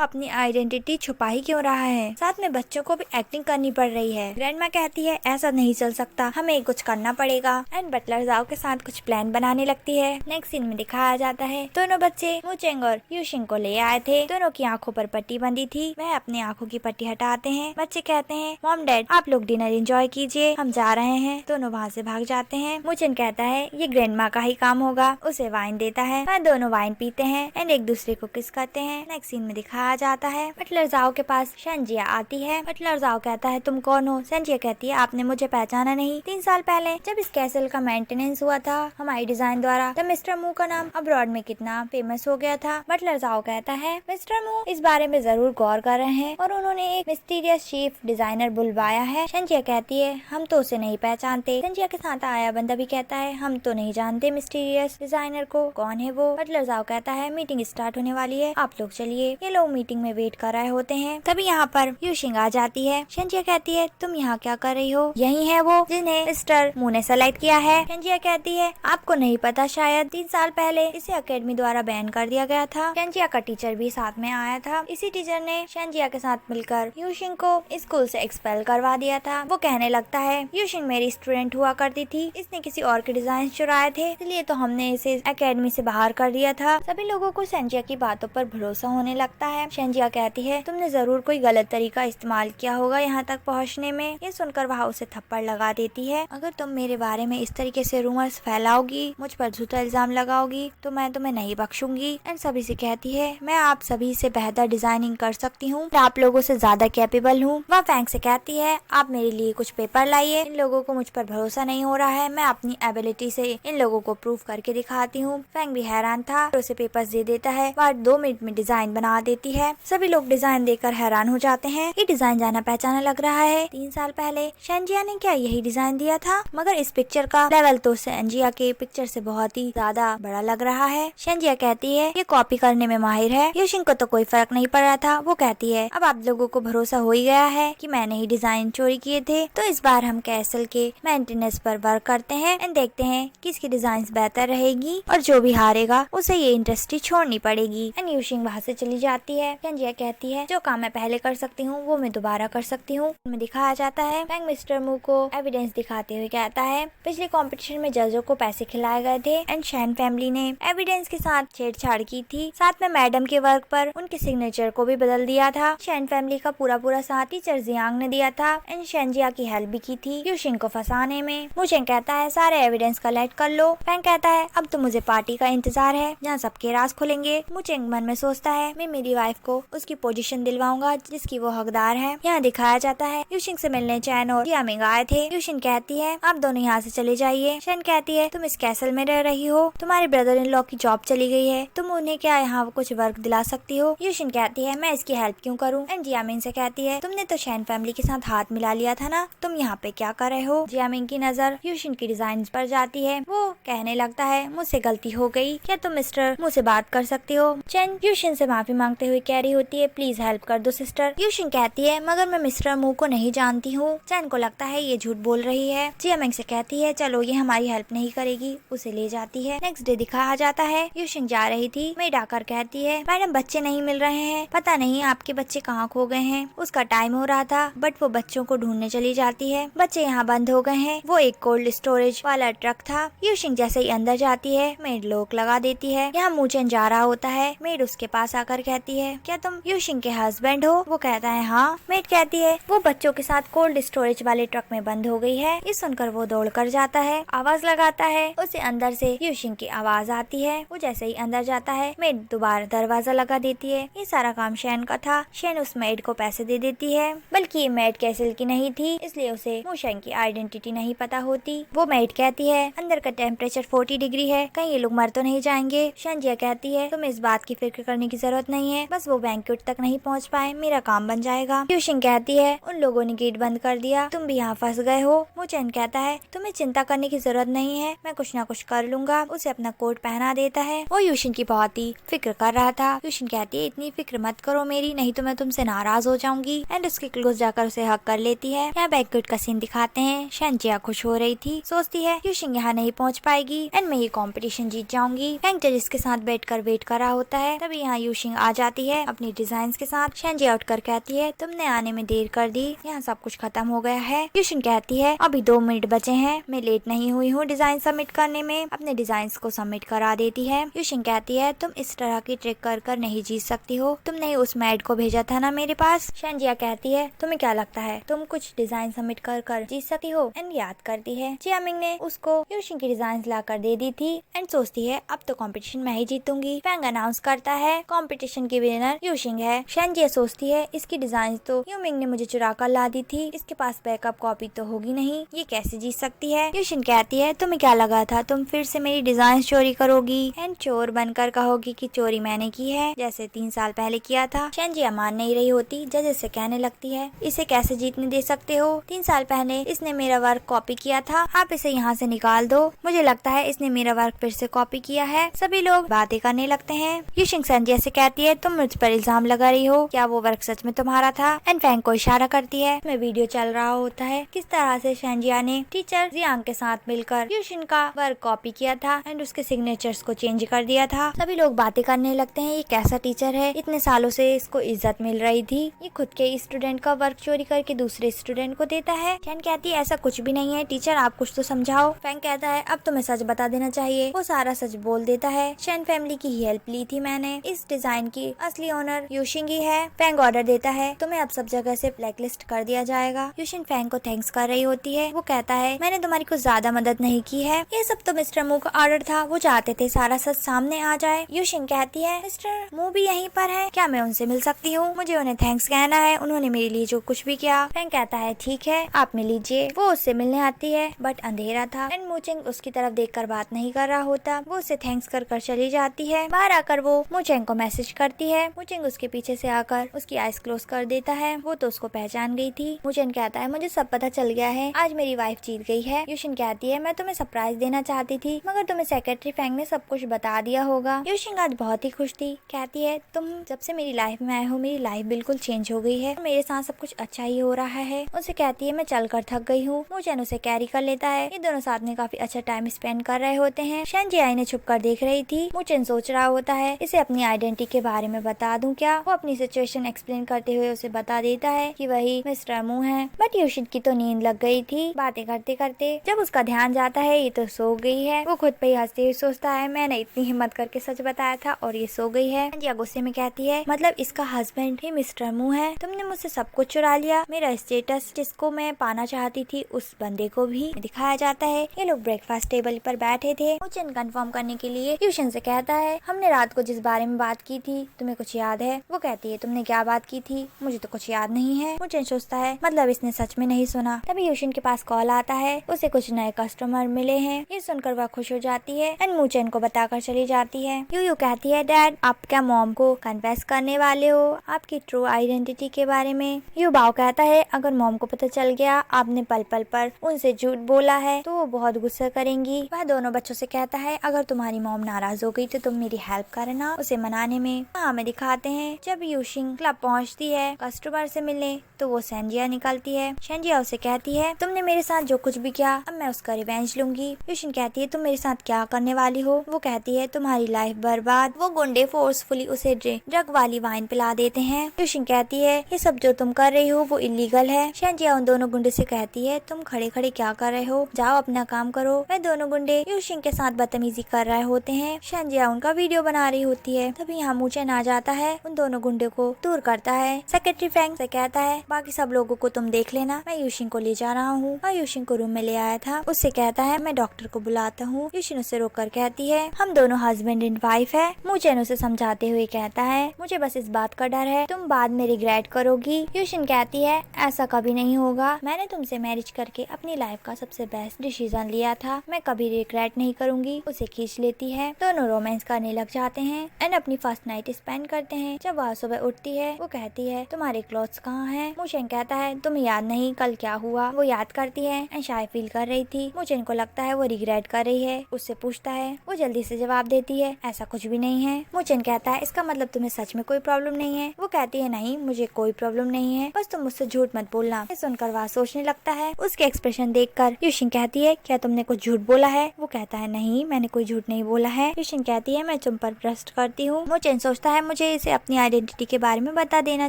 अपनी आइडेंटिटी छुपा ही क्यों रहा है, साथ में बच्चों को भी एक्टिंग करनी पड़ रही है। ग्रैंडमा कहती है, ऐसा नहीं चल सकता, हमें कुछ करना पड़ेगा। एंड बटलर जाओ के साथ कुछ प्लान बनाने लगती है। नेक्स्ट सीन में दिखाया जाता है, दोनों बच्चे मुचेंग और यूशिंग को ले आए थे। दोनों की आंखों पर पट्टी बंधी थी। वह अपनी आंखों की पट्टी हटाते हैं। बच्चे कहते हैं, मॉम डैड आप लोग डिनर एंजॉय कीजिए, हम जा रहे हैं। दोनों वहाँ से भाग जाते हैं। मुचेंग कहता है, ये ग्रैंडमा का ही काम होगा। उसे वाइन देता है। वह दोनों वाइन पीते हैं एंड एक दूसरे को किस करते हैं। नेक्स्ट सीन में दिखाया जाता है, बटलर जाओ के पास शेंजिया आती है। बटलर जाओ कहता है, तुम कौन हो? शेंजिया कहती है, आपने मुझे पहचाना नहीं। 3 साल पहले जब इस कैसल का मेंटेनेंस हुआ था हमारी डिजाइन द्वारा, तब मिस्टर मू का नाम अब्रॉड में कितना फेमस हो गया था। बटलर जाओ कहता है, मिस्टर मू इस बारे में जरूर गौर कर रहे हैं और उन्होंने एक मिस्टीरियस चीफ डिजाइनर बुलवाया है। शेंजिया कहती है, हम तो उसे नहीं पहचानते। शेंजिया के साथ आया बंदा भी कहता है, हम तो नहीं जानते मिस्टीरियस डिजाइनर को, कौन है वो? बटलर जाओ कहता है, मीटिंग स्टार्ट होने वाली है, आप लोग चलिए। ये लोग मीटिंग में वेट कर रहे होते हैं। तभी यहाँ पर यूशिंग आ जाती है। शेंजिया कहती है, तुम यहाँ क्या कर रही हो? यही है वो जिन्हें मिस्टर मू ने सेलेक्ट किया है। शेंजिया कहती है, आपको नहीं पता शायद 3 साल पहले इसे अकेडमी द्वारा बैन कर दिया गया था। शेंजिया का टीचर भी साथ में आया था। इसी टीचर ने शेंजिया के साथ मिलकर यूशिंग को स्कूल से एक्सपेल करवा दिया था। वो कहने लगता है, यूशिंग मेरी स्टूडेंट हुआ करती थी, इसने किसी और के डिजाइन चुराए थे, इसलिए तो हमने इसे एकेडमी से बाहर कर दिया था। सभी लोगों को शेंजिया की बातों पर भरोसा होने लगता है। शेंजिया कहती है, तुमने जरूर कोई गलत तरीका इस्तेमाल किया होगा यहाँ तक पहुँचने में। ये सुनकर वह उसे थप्पड़ लगा देती है। अगर तुम मेरे बारे में इस तरीके से रूमर्स फैलाओगी, मुझ पर झूठा इल्जाम लगाओगी, तो मैं तुम्हें नहीं बख्शूंगी। एंड सभी से कहती है, मैं आप सभी से बेहतर डिजाइनिंग कर सकती हूँ, आप लोगों से ज्यादा कैपेबल हूँ। वह फैंक से कहती है, आप मेरे लिए कुछ पेपर लाइए, इन लोगों को मुझ पर भरोसा नहीं हो रहा है, मैं अपनी एबिलिटी से इन लोगों को प्रूव करके दिखाती हूँ। फैंक भी हैरान था, तो उसे पेपर्स दे देता है। वह 2 मिनट में डिजाइन बना देती है। सभी लोग डिजाइन देखकर हैरान हो जाते हैं। ये डिजाइन जाना पहचाना लग रहा है। 3 साल पहले शेंजिया ने क्या यही डिजाइन दिया था? मगर इस पिक्चर का लेवल तो शेंजिया के पिक्चर से बहुत ही ज्यादा बड़ा लग रहा है। शेंजिया कहती है, ये कॉपी करने में माहिर है। यूशिंग को तो कोई फर्क नहीं पड़ रहा था। वो कहती है, अब आप लोगों को भरोसा हो ही गया है कि मैंने ही डिजाइन चोरी किए थे, तो इस बार हम कैसल के मेंटेनेंस पर वर्क करते हैं एंड देखते हैं किसकी डिजाइन बेहतर रहेगी, और जो भी हारेगा उसे ये इंडस्ट्री छोड़नी पड़ेगी। एंड यूशिंग वहाँ से चली जाती है। शेंजिया कहती है, जो काम मैं पहले कर सकती हूँ वो मैं दोबारा कर सकती हूँ। में दिखाया जाता है, फैंग मिस्टर मू को एविडेंस दिखाते हुए कहता है, पिछले कंपटीशन में जजों को पैसे खिलाए गए थे एंड शैन फैमिली ने एविडेंस के साथ छेड़छाड़ की थी। साथ में मैडम के वर्क पर उनके सिग्नेचर को भी बदल दिया था। शैन फैमिली का पूरा साथ टीचर जियांग ने दिया था एंड शेंजिया की हेल्प भी की थी यूशिंग को फंसाने में। मुचेंग कहता है, सारे एविडेंस कलेक्ट कर लो। फैंग कहता है, अब तो मुझे पार्टी का इंतजार है जहाँ सबके राज खुलेंगे। मुचेंग मन में सोचता है, मैं मेरी वाइफ को उसकी पोजीशन दिलवाऊंगा जिसकी वो हकदार है। यहाँ दिखाया जाता है, यूशिंग से मिलने चैन और जियामिंग आए थे। यूशिंग कहती है, आप दोनों यहाँ से चले जाइए। शेन कहती है, तुम इस कैसल में रह रही हो, तुम्हारे ब्रदर इन लॉ की जॉब चली गई है, तुम उन्हें क्या यहाँ कुछ वर्क दिला सकती हो? यूशिंग कहती है, मैं इसकी हेल्प क्यों करूँ? एंड जियामिंग से कहती है, तुमने तो शैन फैमिली के साथ हाथ मिला लिया था ना, तुम यहाँ पे क्या कर रहे हो? जियामिंग की नजर यूशिंग की डिजाइन पर जाती है। वो कहने लगता है, मुझसे गलती हो गई, क्या तुम मिस्टर मुझसे बात कर सकती हो? चैन यूशिंग से माफी मांगते हुए कह रही होती है, प्लीज हेल्प कर दो सिस्टर। यूशिंग कहती है, मगर मैं मिस्टर मू को नहीं जानती हूँ। चैन को लगता है ये झूठ बोल रही है। जियामिंग से कहती है, चलो ये हमारी हेल्प नहीं करेगी, उसे ले जाती है। नेक्स्ट डे दिखाया जाता है, यूशिंग जा रही थी, मेड आकर कहती है, मैडम बच्चे नहीं मिल रहे हैं, पता नहीं आपके बच्चे कहाँ खो गए हैं। उसका टाइम हो रहा था बट वो बच्चों को ढूंढने चली जाती है। बच्चे यहाँ बंद हो गए हैं। वो एक कोल्ड स्टोरेज वाला ट्रक था। यूशिंग जैसे ही अंदर जाती है, मेड लॉक लगा देती है। यहाँ मुचेन जा रहा होता है। मेड उसके पास आकर कहती है, क्या तुम यूशिंग के हस्बैंड हो? वो कहता है, हाँ। मेड कहती है, वो बच्चों के साथ कोल्ड स्टोरेज वाले ट्रक में बंद हो गई है। ये सुनकर वो दौड़ कर जाता है, आवाज लगाता है। उसे अंदर से यूशिंग की आवाज आती है। वो जैसे ही अंदर जाता है, मेड दोबारा दरवाजा लगा देती है। ये सारा काम शैन का था। मुचेन उस मेड को पैसे दे देती है, बल्कि ये मेड कैसल की नहीं थी, इसलिए उसे मुशेन की आइडेंटिटी नहीं पता होती। वो मेड कहती है अंदर का टेम्परेचर 40 डिग्री है, कहीं ये लोग मर तो नहीं जाएंगे। शांजिया कहती है तुम्हें इस बात की फिक्र करने की जरूरत नहीं है, बस वो बैंक्वेट तक नहीं पहुँच पाए, मेरा काम बन जाएगा। यूशिंग कहती है उन लोगों ने गेट बंद कर दिया, तुम भी यहाँ फंस गए हो। मुचेन कहता है तुम्हें चिंता करने की जरूरत नहीं है, मैं कुछ ना कुछ कर लूंगा। उसे अपना कोट पहना देता है। वो यूशिन की बहुत ही फिक्र कर रहा था। यूशिन कहती है इतनी फिक्र मत करो मेरी, नहीं तो मैं तुमसे नाराज हो जाऊंगी। एंड उसके क्लोज जाकर उसे हक कर लेती है। यहाँ बैंक्वेट का सीन दिखाते हैं। शांजिया खुश हो रही थी, सोचती है यूशिन यहाँ नहीं पहुँच पाएगी एंड मैं ये कॉम्पिटिशन जीत जाऊंगी। फैंग जजिस के साथ बैठकर वेट कर रहा होता है, तभी यहाँ यूशिंग आ जाती है अपनी डिजाइन के साथ। शांजिया उठकर कहती है तुमने आने में देर कर दी, यहाँ सब कुछ खत्म हो गया है। यूशिन कहती है अभी 2 मिनट बचे हैं, मैं लेट नहीं हुई हूँ डिजाइन सबमिट करने में। अपने डिजाइन को सबमिट करा देती है। यूशिंग कहती है तुम इस तरह की ट्रिक कर नहीं जीत सकती हो, तुमने उस मैड को भेजा था ना मेरे पास। शांजिया कहती है तुम्हें क्या लगता है तुम कुछ डिजाइन सबमिट कर जीत सकती हो। एंड याद करती है जियामिंग ने उसको यूशिंग की डिजाइन ला कर दे दी थी। एंड सोचती है अब तो कंपटीशन मैं ही जीतूंगी। फैंग अनाउंस करता है कंपटीशन की विनर यूशिंग है। शांजिया सोचती है इसकी डिजाइन तो यूमिंग ने मुझे चुरा कर ला दी थी, इसके पास बैकअप कॉपी तो होगी नहीं, ये कैसे जीत सकती है। यूशिंग कहती है तुम्हें क्या लगा था तुम फिर से मेरी डिजाइन चोरी करोगी एंड चोर बनकर कहोगी कि चोरी मैंने की है, जैसे 3 साल पहले किया था। शांजिया मान नहीं रही होती, जजेस से कहने लगती है इसे कैसे जीतने दे सकते हो, 3 साल पहले इसने मेरा वर्क कॉपी किया था, आप इसे यहाँ से निकाल दो, मुझे लगता है इसने मेरा वर्क फिर से कॉपी किया है। सभी लोग बातें करने लगते हैं। यूशिंग शांजिया से कहती है तुम मुझ पर इल्जाम लगा रही हो, क्या वो वर्क सच में तुम्हारा था। एंड फैंग को इशारा करती है मैं वीडियो चल रहा होता है किस तरह से शांजिया ने टीचर जियांग के साथ मिलकर यूशिन का वर्क कॉपी किया था एंड उसके सिग्नेचर्स को चेंज कर दिया था। सभी लोग बातें करने लगते हैं ये कैसा टीचर है, इतने सालों से इसको इज्जत मिल रही थी, ये खुद के स्टूडेंट का वर्क चोरी करके दूसरे स्टूडेंट को देता है। फैंग कहती है ऐसा कुछ भी नहीं है टीचर, आप कुछ तो समझाओ। फैंग कहता है अब तुम्हें सच बता देना चाहिए। वो सारा सच बोल देता है। शेन फैमिली की हेल्प ली थी मैंने, इस डिजाइन की असली ओनर यूशिंग ही है। फैंग ऑर्डर देता है तुम्हें अब सब जगह से ब्लैकलिस्ट कर दिया जाएगा। यूशिन फैंग को थैंक्स कर रही होती है। वो कहता है मैंने तुम्हारी कुछ ज्यादा मदद नहीं की है, ये सब तो मिस्टर मू का ऑर्डर था, वो चाहते थे सारा सच सामने आ जाए। यूशिंग कहती है मिस्टर मू भी यहीं पर है, क्या मैं उनसे मिल सकती हूँ, मुझे उन्हें थैंक्स कहना है, उन्होंने मेरे लिए जो कुछ भी किया। फैंग कहता है ठीक है आप मिल लीजिए। वो उससे मिलने आती है बट अंधेरा था एंड मुचेंग उसकी तरफ देखकर बात नहीं कर रहा होता। वो उसे थैंक्स कर चली जाती है। बाहर आकर वो मुचेंग को मैसेज करती है। मुचेंग उसके पीछे से आकर उसकी आइज क्लोज कर देता है। वो तो उसको पहचान गई थी। मुचेंग कहता है मुझे सब पता चल गया है, आज मेरी वाइफ जीत गई है। यूशिन कहती है मैं तुम्हें सरप्राइज देना चाहती थी मगर तुम्हें सेक्रेटरी फैंग ने सब कुछ बता दिया होगा। यूशिन आज बहुत ही खुश थी। कहती है तुम जब से मेरी लाइफ में आए हो मेरी लाइफ बिल्कुल चेंज हो गई है, मेरे साथ सब कुछ अच्छा ही हो रहा है। उनसे कहती है मैं चलकर थक गई हूँ। मुचेंग उसे कैरी कर लेता है। ये दोनों साथ में काफी अच्छा टाइम स्पेंड कर रहे होते हैं। शांजिया इन्हें छुप कर देख रही थी। मुचेंग सोच रहा होता है इसे अपनी आइडेंटिटी के बारे में बता दूं क्या। वो अपनी सिचुएशन एक्सप्लेन करते हुए उसे बता देता है कि वही मिस्टर मू है। बट यूशिन की तो नींद लग गई थी बातें करते करते। जब उसका ध्यान जाता है ये तो सो गई है। वो खुद पे ही हंसते हुए सोचता है मैंने इतनी हिम्मत करके सच बताया था और ये सो गई है। शांजिया गुस्से में कहती है मतलब इसका हस्बैंड ही मिस्टर मू है, तुमने मुझसे सब कुछ चुरा लिया, मेरा स्टेटस जिसको मैं पाना चाहती थी उस बंदे को भी दिखाया जाता है। ये लोग ब्रेकफास्ट टेबल पर बैठे थे। मुचेंग कंफर्म करने के लिए यूशिन से कहता है हमने रात को जिस बारे में बात की थी तुम्हें कुछ याद है। वो कहती है तुमने क्या बात की थी, मुझे तो कुछ याद नहीं है। मुचेंग सोचता है मतलब इसने सच में नहीं सुना। तभी यूशिन के पास कॉल आता है, उसे कुछ नए कस्टमर मिले हैं। ये सुनकर वह खुश हो जाती है एंड मुचेंग को बताकर चली जाती है। यू कहती है डैड आप क्या मॉम को कन्फेस करने वाले हो आपकी ट्रू आइडेंटिटी के बारे में। यू बाव कहता है अगर मॉम को पता चल गया आपने पल पल पर उनसे झूठ बोला है तो वो बहुत गुस्सा करेंगी। वह दोनों बच्चों से कहता है अगर तुम्हारी मॉम नाराज हो गई तो तुम मेरी हेल्प करना उसे मनाने में। हमें दिखाते हैं जब यूशिंग क्लब पहुंचती है कस्टमर से मिलने तो वो शांजिया निकलती है। शांजिया उसे कहती है तुमने मेरे साथ जो कुछ भी किया अब मैं उसका रिवेंज लूंगी। यूशिंग कहती है तुम मेरे साथ क्या करने वाली हो। वो कहती है तुम्हारी लाइफ बर्बाद। वो गुंडे फोर्सफुली उसे ड्रग वाली वाइन पिला देते हैं। यूशिंग कहती है ये सब जो तुम कर रही हो वो इलीगल है। शांजिया उन दोनों गुंडे से कहती है तुम खड़े खड़े क्या कर रहे हो, जाओ अपना काम करो। वह दोनों गुंडे यूशिंग के साथ बदतमीजी कर रहे होते हैं। शांजिया उनका वीडियो बना रही होती है। तभी यहाँ मुचेंग आ जाता है, उन दोनों गुंडे को दूर करता है। सेक्रेटरी फैंग से कहता है बाकी सब लोगों को तुम देख लेना, मैं यूशिंग को ले जा रहा हूँ। और यूशिंग को रूम में ले आया था। उससे कहता है मैं डॉक्टर को बुलाता हूँ। यूशिंग उसे रोककर कहती है हम दोनों हस्बैंड एंड वाइफ है। मुचेंग उसे समझाते हुए कहता है मुझे बस इस बात का डर प्यार है, तुम बाद में रिग्रेट करोगी। यूशिन कहती है ऐसा कभी नहीं होगा, मैंने तुमसे मैरिज करके अपनी लाइफ का सबसे बेस्ट डिसीजन लिया था, मैं कभी रिग्रेट नहीं करूंगी। उसे खींच लेती है, दोनों रोमांस करने लग जाते हैं एंड अपनी फर्स्ट नाइट स्पेंड करते हैं। जब वह सुबह उठती है वो कहती है तुम्हारे क्लॉथ्स कहाँ हैं? मुचेन कहता है तुम्हें याद नहीं कल क्या हुआ? वो याद करती है एंड शाय फील कर रही थी। मुचेन को लगता है वो रिग्रेट कर रही है, उससे पूछता है, वो जल्दी से जवाब देती है ऐसा कुछ भी नहीं है। मुचेन कहता है इसका मतलब तुम्हें सच में कोई प्रॉब्लम नहीं है? वो कहती है नहीं मुझे कोई प्रॉब्लम नहीं है, बस तुम मुझसे झूठ मत बोलना। सुनकर वह सोचने लगता है। उसके एक्सप्रेशन देखकर यूशिन कहती है क्या तुमने कुछ झूठ बोला है? वो कहता है नहीं मैंने कोई झूठ नहीं बोला है। यूशिन कहती है मैं तुम पर ट्रस्ट करती हूँ। मुचेन सोचता है मुझे इसे अपनी आइडेंटिटी के बारे में बता देना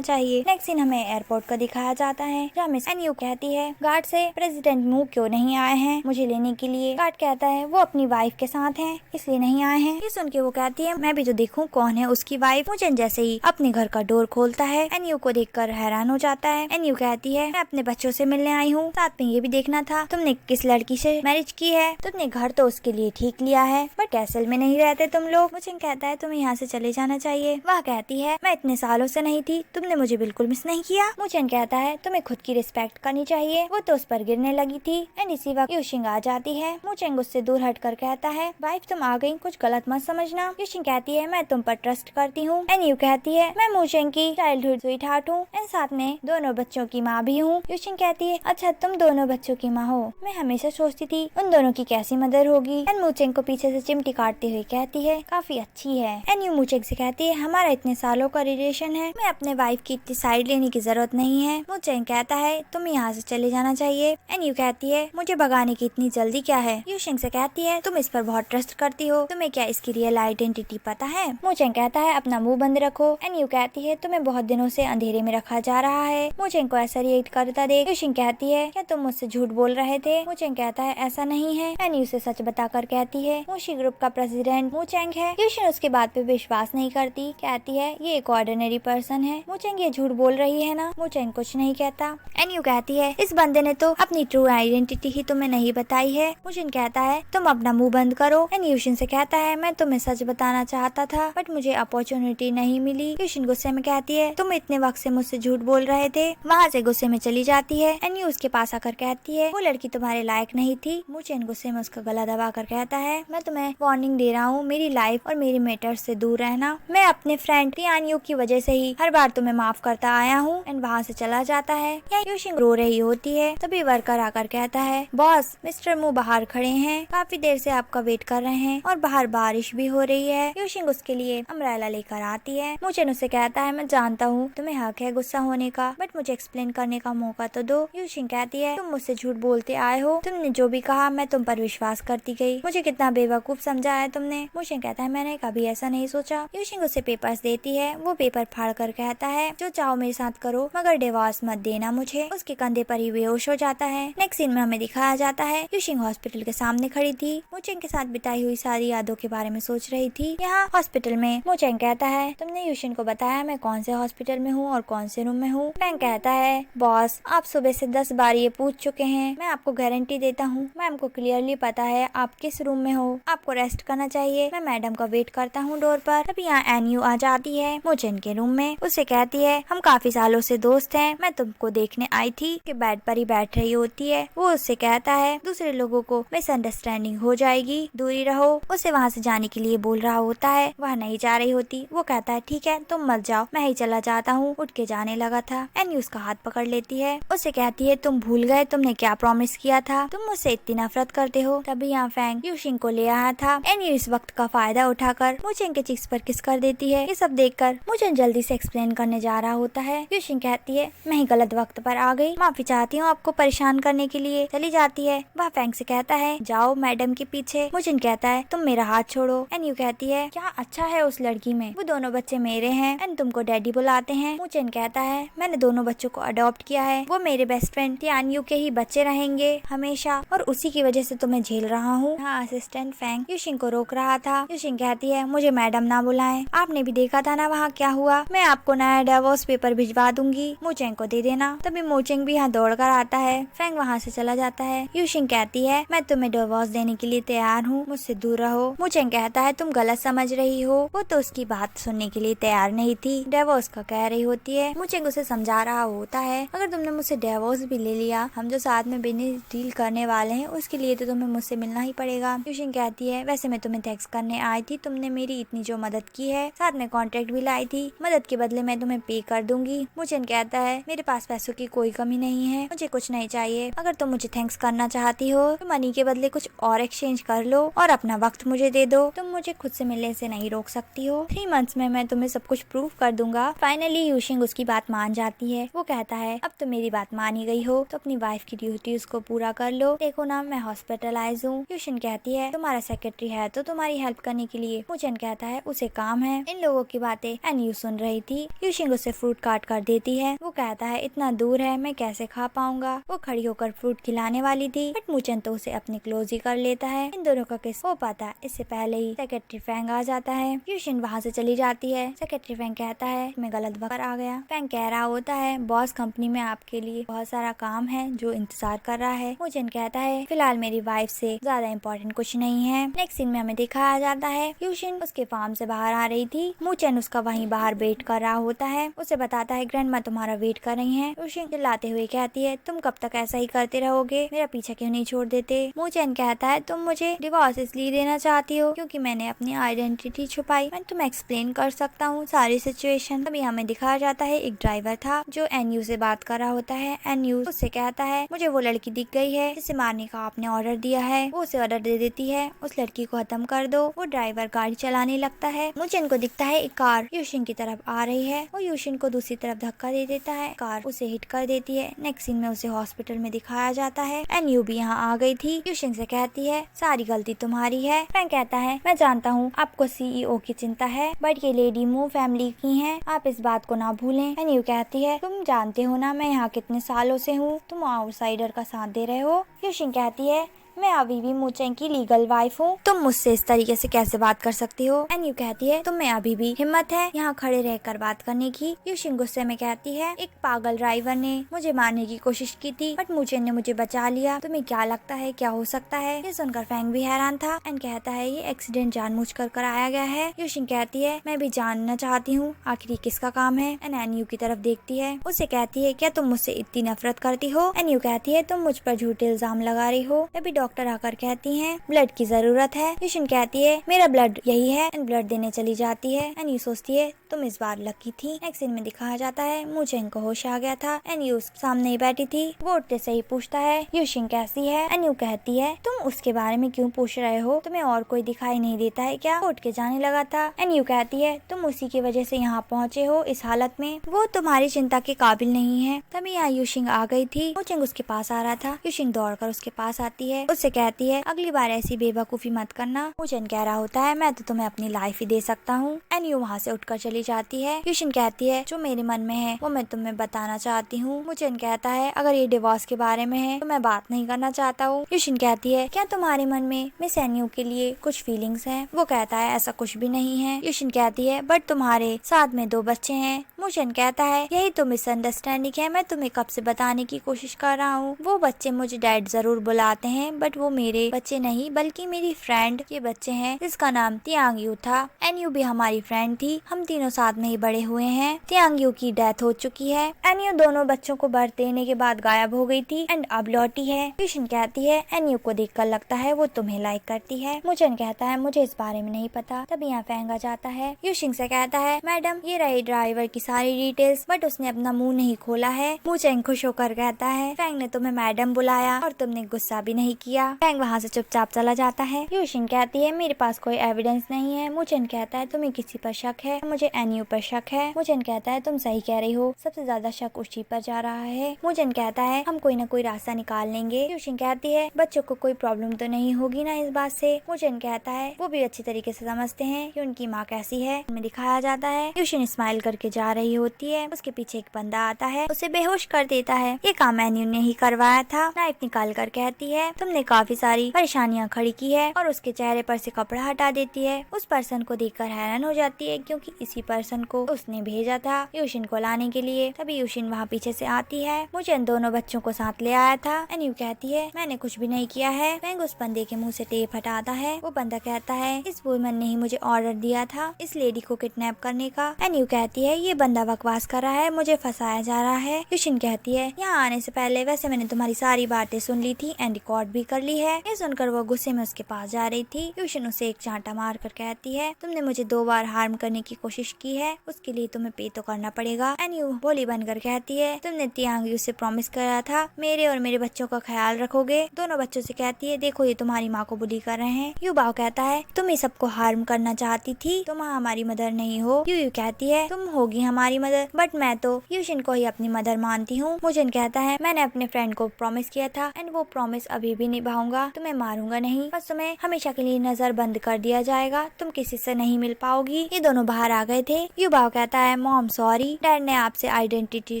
चाहिए। नेक्स्ट सीन हमें एयरपोर्ट का दिखाया जाता है। एंड यू कहती है गार्ड से प्रेसिडेंट मू क्यों नहीं आए हैं मुझे लेने के लिए? गार्ड कहता है वो अपनी वाइफ के साथ है इसलिए नहीं आए हैं। ये सुन के वो कहती है मैं भी तो देखूं कौन है उसकी वाइफ। मुचेन जैसे ही अपने घर का डोर खोलता है एनयू को देखकर हैरान हो जाता है। एनयू कहती है मैं अपने बच्चों से मिलने आई हूँ, साथ में ये भी देखना था तुमने किस लड़की से मैरिज की है। तुमने घर तो उसके लिए ठीक लिया है बट कैसल में नहीं रहते तुम लोग। मुचेन कहता है तुम्हें यहाँ से चले जाना चाहिए। वह कहती है मैं इतने सालों से नहीं थी, तुमने मुझे बिल्कुल मिस नहीं किया। मुचेन कहता है तुम्हें खुद की रिस्पेक्ट करनी चाहिए, वो तो उस पर गिरने लगी थी। एंड इसी वक्त यूशिंग आ जाती है। मुचेन उससे दूर हटकर कहता है वाइफ तुम आ गई, कुछ गलत मत समझना। यूशिंग कहती है मैं तुम पर ट्रस्ट करती हूँ। एंड यू कहती है मैं मुचेन की चाइल्डहुड स्वीट हार्ट हूँ एंड साथ में दोनों बच्चों की माँ भी हूँ। यूशिंग कहती है अच्छा तुम दोनों बच्चों की माँ हो, मैं हमेशा सोचती थी उन दोनों की कैसी मदर होगी। एंड मुचेन को पीछे से चिमटी काटते हुए कहती है काफी अच्छी है। एंड यू मुचेन से कहती है हमारा इतने सालों का रिलेशन है, मैं अपने वाइफ की इतनी साइड लेने की जरूरत नहीं है। मुचेन कहता है तुम्हें यहाँ से चले जाना चाहिए। एंड यू कहती है मुझे भगाने की इतनी जल्दी क्या है। यूशिंग से कहती है तुम इस पर बहुत ट्रस्ट करती हो, तुम्हें क्या इसकी रियल आइडेंटिटी पता है? मुचेन कहता है अपना मुंह बंद रखो। एंड यू कहती है तुम्हें बहुत दिनों से अंधेरे में रखा जा रहा है। मुचेन को ऐसा रिएक्ट करता देख यूशिंग कहती है क्या तुम मुझसे झूठ बोल रहे थे? मुचेन कहता है ऐसा नहीं है। एंड यू से सच बताकर कहती है मुशी ग्रुप का प्रेसिडेंट मुचेंग है। यूशिन उसके बात पे विश्वास नहीं करती, कहती है ये एक ऑर्डिनरी पर्सन है। मुचेंग ये झूठ बोल रही है ना? मुचेंग कुछ नहीं कहता। एंड यू कहती है इस बंदे ने तो अपनी ट्रू आइडेंटिटी ही तुम्हें नहीं बताई है। मुचिन कहता है तुम अपना मुंह बंद करो। एंड यूशिन से कहता है मैं तुम्हें सच बताना चाहता था बट मुझे अपॉर्चुनिटी नहीं मिली। यूशिन गुस्से में कहती है तुम इतने वक्त से मुझसे झूठ बोल रहे थे। वहाँ से गुस्से में चली जाती है। एंड यू उसके पास आकर कहती है वो लड़की तुम्हारे लायक नहीं थी। मुचिन गुस्से में उसका गला दबा कर कहता है मैं तुम्हें वार्निंग दे रहा हूँ, मेरी लाइफ और मेरी मैटर्स से दूर रहना। मैं अपने फ्रेंड टियानयू की वजह से ही हर बार तुम्हें माफ करता आया हूँ। एंड वहाँ से चला जाता है। या यूशिंग रो रही होती है तभी वर्कर आकर कहता है बॉस मिस्टर मू बाहर खड़े हैं, काफी देर से आपका वेट कर रहे हैं और बाहर बारिश भी हो रही है। यूशिंग उसके लिए अम्ब्रेला लेकर आती है। मुचेन उससे कहता है मैं जानता हूँ तुम्हें हक है गुस्सा होने का बट मुझे एक्सप्लेन करने का मौका तो दो। यूशिंग कहती है तुम मुझसे झूठ बोलते आए हो, तुमने जो भी कहा मैं तुम पर विश्वास करती गई, मुझे कितना बेवकूफ समझा है तुमने। मुचेन कहता है मैंने कभी ऐसा नहीं सोचा। यूशिंग उसे पेपर्स देती है, वो पेपर फाड़ कर कहता है जो चाहो मेरे साथ करो मगर डिवोर्स मत देना मुझे। उसके कंधे पर ही बेहोश हो जाता है। नेक्स्ट सीन में हमें दिखाया जाता है यूशिंग हॉस्पिटल के सामने खड़ी थी, मुचेंग के साथ बिताई हुई सारी यादों के बारे में सोच रही थी। यहाँ हॉस्पिटल में मुचेंग कहता है तुमने यूशिंग को बताया मैं कौन से हॉस्पिटल में हूँ और कौन से रूम में हूँ? फैंग कहता है बॉस आप सुबह से 10 बार ये पूछ चुके हैं, मैं आपको गारंटी देता हूँ मैम को क्लियरली पता है आप किस रूम में हो, आपको रेस्ट करना चाहिए। मैं मैडम का वेट करता हूँ डोर पर। तभी यहाँ एनयू आ जाती है मुचेंग के रूम में, उससे कहती है हम काफी सालों से दोस्त हैं, मैं तुमको देखने आई थी कि बेड पर ही बैठ रही होती है। वो उससे कहता है दूसरे लोगों को मिसअंडरस्टैंडिंग हो जाएगी, दूरी रहो। उसे वहाँ से जाने के लिए बोल रहा होता है, वह नहीं जा रही होती। वो कहता है ठीक है तुम मत जाओ, मैं ही चला जाता हूँ। उठ के जाने लगा था। एनी उसका हाथ पकड़ लेती है, उससे कहती है तुम भूल गए तुमने क्या प्रॉमिस किया था, तुम मुझसे इतनी नफरत करते हो। तभी यहाँ फैंग यूशिंग को ले आया था। एनी इस वक्त का फायदा उठाकर मुचेंग के चिक्स पर किस कर देती है। ये सब देखकर मुचेंग जल्दी से एक्सप्लेन करने जा रहा होता है। यूशिंग कहती है मैं ही गलत वक्त पर आ गई, माफी चाहती हूँ आपको परेशान करने के लिए। चली जाती है। वह फैंग से कहता है जाओ मैडम के पीछे। मुचेंग कहता है तुम मेरा हाथ छोड़ो। एंड यू कहती है क्या अच्छा है उस लड़की में, वो दोनों बच्चे मेरे हैं एंड तुमको डैडी बुलाते हैं। मुचेंग कहता है मैंने दोनों बच्चों को अडॉप्ट किया है, वो मेरे बेस्ट फ्रेंड टियानयू के ही बच्चे रहेंगे हमेशा और उसी की वजह से तुम्हें झेल रहा हूँ। हाँ असिस्टेंट फैंग यूशिंग को रोक रहा था। यूशिंग कहती है मुझे मैडम ना बुलाएं, आपने भी देखा था ना वहाँ क्या हुआ, मैं आपको नया डिवोर्स पेपर भिजवा दूंगी, मुचेंग को दे देना। तभी मुचेंग भी यहाँ दौड़ कर आता है। फैंग वहाँ से चला जाता है। यूशिंग कहती है मैं तुम्हें डिवोर्स देने के लिए तैयार हूँ, मुझसे दूर रहो। मुचेंग कहता है तुम गलत समझ रही हो, वो तो उसकी बात सुनने के लिए तैयार नहीं थी। डिवोर्स का कह रही होती है। मुझे उसे समझा रहा होता है अगर तुमने मुझसे डिवोर्स भी ले लिया, हम जो साथ में बिजनेस डील करने वाले हैं उसके लिए तो तुम्हें मुझसे मिलना ही पड़ेगा। यूशिन कहती है वैसे मैं तुम्हें थैंक्स करने आई थी, तुमने मेरी इतनी जो मदद की है, साथ में कॉन्ट्रैक्ट भी लाई थी, मदद के बदले मैं तुम्हें पे कर दूंगी। मुझे कहता है मेरे पास पैसों की कोई कमी नहीं है, मुझे कुछ नहीं चाहिए, अगर तुम मुझे थैंक्स करना चाहती हो तो मनी के बदले कुछ और एक्सचेंज कर लो और अपना वक्त मुझे दे दो, तुम मुझे खुद से मिलने से नहीं रोक सकती हो। 3 मंथ्स में मैं तुम्हें सब कुछ प्रूव कर दूंगा। फाइनली यूशिंग उसकी बात मान जाती है। वो कहता है अब तो मेरी बात मानी गई हो तो अपनी वाइफ की ड्यूटी उसको पूरा कर लो, देखो ना मैं हॉस्पिटलाइज हूँ। यूशिन कहती है तुम्हारा सेक्रेटरी है तो तुम्हारी हेल्प करने के लिए। मुचेन कहता है उसे काम है। इन लोगों की बातें एनयू सुन रही थी। यूशिंग उसे फ्रूट काट कर देती है। वो कहता है इतना दूर है मैं कैसे खा पाऊंगा। वो खड़ी होकर फ्रूट खिलाने वाली थी बट मुचेन तो उसे अपनी क्लोज ही कर लेता है। इन दोनों का किस हो पाता है इससे पहले ही सेक्रेटरी फैंग आ जाता है। यूशिन वहाँ से चली जाती है। सेक्रेटरी फैंग कहता है मैं गलत वक्त पर आ गया। फैंग कह रहा होता है बॉस कंपनी में आपके लिए बहुत सारा काम है जो इंतजार कर रहा है। मुचेन कहता है फिलहाल मेरी वाइफ से ज्यादा इम्पोर्टेंट कुछ नहीं है। नेक्स्ट सीन में हमें दिखाया जाता है यूशिन उसके फार्म से बाहर आ रही थी। मुचेन उसका वहीं बाहर वेट कर रहा होता है। उसे बताता है ग्रैंडमा तुम्हारा वेट कर रही है। यूशिन चिल्लाते हुए कहती है तुम कब तक ऐसा ही करते रहोगे, मेरा पीछा क्यों नहीं छोड़ देते। मुचेन कहता है तुम मुझे डिवोर्स इसलिए देना चाहती हो क्योंकि मैंने अपनी आइडेंटिटी छुपाई। मैं तुम्हें एक्सप्लेन कर सकता हूँ सारी सिचुएशन। तभी हमें दिखाया जाता है एक ड्राइवर था जो एनयू से बात कर रहा होता है। एनयू उससे कहता है मुझे वो लड़की दिख गई है जिसे मारने का आपने ऑर्डर दिया है। वो उसे ऑर्डर दे देती है उस लड़की को खत्म कर दो। वो ड्राइवर गाड़ी चलाने लगता है। मुचेन को दिखता है एक कार यूशिन की तरफ आ रही है। वो यूशिन को दूसरी तरफ धक्का दे देता है। कार उसे हिट कर देती है। नेक्स्ट सीन में उसे हॉस्पिटल में दिखाया जाता है। एनयू भी यहाँ आ गई थी। यूशिन से कहती है सारी गलती तुम्हारी है। फ्रैंक कहता है मैं जानता हूँ आपको सीईओ की चिंता है बट ये लेडी मू फैमिली की है, आप इस बात को ना भूलें। एनयू कहती है तुम जानते हो ना मैं यहाँ कितने सालों से हूँ, तुम आउटसाइडर का साथ दे रहे हो। यूशिन कहती है मैं अभी भी मुचेन की लीगल वाइफ हूँ, तुम मुझसे इस तरीके से कैसे बात कर सकती हो। एनयू कहती है तुम्हें अभी भी हिम्मत है यहाँ खड़े रहकर बात करने की। यूशिन गुस्से में कहती है एक पागल ड्राइवर ने मुझे मारने की कोशिश की थी बट मुचेन ने मुझे बचा लिया, तुम्हें क्या लगता है क्या हो सकता है। ये सुनकर फैंग भी हैरान था एंड कहता है ये एक्सीडेंट जानबूझकर कराया गया है। यूशिन कहती है मैं भी जानना चाहती हूँ आखिर किसका काम है। एंड एनयू की तरफ देखती है। उसे कहती है क्या तुम मुझसे इतनी नफरत करती हो। एनयू कहती है तुम मुझ पर झूठे इल्जाम लगा रही हो। अभी डॉक्टर आकर कहती हैं ब्लड की जरूरत है। यूशिन कहती है मेरा ब्लड यही है एंड ब्लड देने चली जाती है। एंड यू सोचती है तुम इस बार लकी थी। नेक्स्ट सीन में दिखाया जाता है मुचेन को होश आ गया था एंड यू सामने ही बैठी थी। वो उठते से ही पूछता है यूशिन कैसी है। एंड यू कहती है तुम उसके बारे में क्यों पूछ रहे हो, तुम्हें और कोई दिखाई नहीं देता है क्या। उठ के जाने लगा था। एंड यू कहती है तुम उसी की वजह से यहाँ पहुँचे हो इस हालत में, वो तुम्हारी चिंता के काबिल नहीं है। तभी यहाँ यूशिंग आ गई थी। मुचेन उसके पास आ रहा था। यूशिंग दौड़कर उसके पास आती है। उससे कहती है अगली बार ऐसी बेवकूफी मत करना। मुचेन कह रहा होता है मैं तो तुम्हें अपनी लाइफ ही दे सकता हूँ। एंड यू वहाँ से उठकर चली जाती है। यूशिन कहती है जो मेरे मन में है वो मैं तुम्हें बताना चाहती हूँ। मुचेन कहता है अगर ये डिवोर्स के बारे में है तो मैं बात नहीं करना चाहता हूँ। यूशिन कहती है क्या तुम्हारे मन में मिस एनयू के लिए कुछ फीलिंग्स हैं। वो कहता है ऐसा कुछ भी नहीं है। यूशिन कहती है बट तुम्हारे साथ में 2 बच्चे हैं। मुचेन कहता है यही तो मिसअंडरस्टैंडिंग है, मैं तुम्हें कब से बताने की कोशिश कर रहा हूँ। वो बच्चे मुझे डैड जरूर बुलाते हैं बट वो मेरे बच्चे नहीं बल्कि मेरी फ्रेंड के बच्चे हैं जिसका नाम तियांग यू था। एनयू भी हमारी फ्रेंड थी, हम तीनों साथ में ही बड़े हुए हैं। तियांग यू की डेथ हो चुकी है। एनयू दोनों बच्चों को बर्थ देने के बाद गायब हो गई थी एंड अब लौटी है। यूशिन कहती है एनयू को देखकर लगता है वो तुम्हें लाइक करती है। मुचेन कहता है मुझे इस बारे में नहीं पता। तभी यहाँ फैंग आ जाता है। यूशिन से कहता है मैडम ये रही ड्राइवर की सारी डिटेल्स बट उसने अपना मुंह नहीं खोला है। मुचेन खुश होकर कहता है फैंग ने तुम्हें मैडम बुलाया और तुमने गुस्सा भी नहीं किया। फैंग वहाँ से चुपचाप चला जाता है। यूशिन कहती है मेरे पास कोई एविडेंस नहीं है। मुचेन कहता है तुम्हें किसी पर शक है, मुझे एनयू पर शक है। मुचेन कहता है तुम सही कह रही हो, सबसे ज्यादा शक उसी पर जा रहा है। मुचेन कहता है हम कोई न कोई रास्ता निकाल लेंगे। यूशिन कहती है बच्चों को कोई प्रॉब्लम तो नहीं होगी ना इस बात से। मुचेन कहता है वो भी अच्छी तरीके से समझते हैं कि उनकी माँ कैसी है। हमें दिखाया जाता है यूशिन स्माइल करके जा रही होती है। उसके पीछे एक बंदा आता है, उसे बेहोश कर देता है। ये काम एनयू ने ही करवाया था। नाइफ निकाल कर कहती है तुमने उसने काफी सारी परेशानियाँ खड़ी की है और उसके चेहरे पर से कपड़ा हटा देती है। उस पर्सन को देखकर हैरान हो जाती है क्योंकि इसी पर्सन को उसने भेजा था यूशिन को लाने के लिए। तभी यूशिन वहाँ पीछे से आती है। मुझे इन दोनों बच्चों को साथ ले आया था। एनयू कहती है मैंने कुछ भी नहीं किया है। वेंग उस बंदे के मुँह से टेप हटाता है। वो बंदा कहता है इस वुमन ने ही मुझे ऑर्डर दिया था इस लेडी को किडनैप करने का। एनयू कहती है ये बंदा बकवास कर रहा है, मुझे फंसाया जा रहा है। यूशिन कहती है यहाँ आने से पहले वैसे मैंने तुम्हारी सारी बातें सुन ली थी एंड रिकॉर्ड भी कर ली है। ये सुनकर वो गुस्से में उसके पास जा रही थी। यूशिन उसे एक चांटा मार कर कहती है तुमने मुझे 2 बार हार्म करने की कोशिश की है, उसके लिए तुम्हें पे तो करना पड़ेगा। एनयू बोली बनकर कहती है तुमने तियांग से प्रॉमिस करा था मेरे और मेरे बच्चों का ख्याल रखोगे। दोनों बच्चों से कहती है देखो ये तुम्हारी माँ को बुली कर रहे हैं। यू बाओ कहता है तुम ही सबको हार्म करना चाहती थी, तुम हमारी मदर नहीं हो। यू कहती है तुम होगी हमारी मदर बट मैं तो यूशिन को ही अपनी मदर मानती हूँ। मुजिन कहता है मैंने अपने फ्रेंड को प्रॉमिस किया था एंड वो प्रॉमिस अभी भी निभाऊंगा, तुम्हें मारूंगा नहीं, बस तुम्हें हमेशा के लिए नजर बंद कर दिया जाएगा, तुम किसी से नहीं मिल पाओगी। ये दोनों बाहर आ गए थे। यू बाओ कहता है मॉम सॉरी, डैड ने आपसे आइडेंटिटी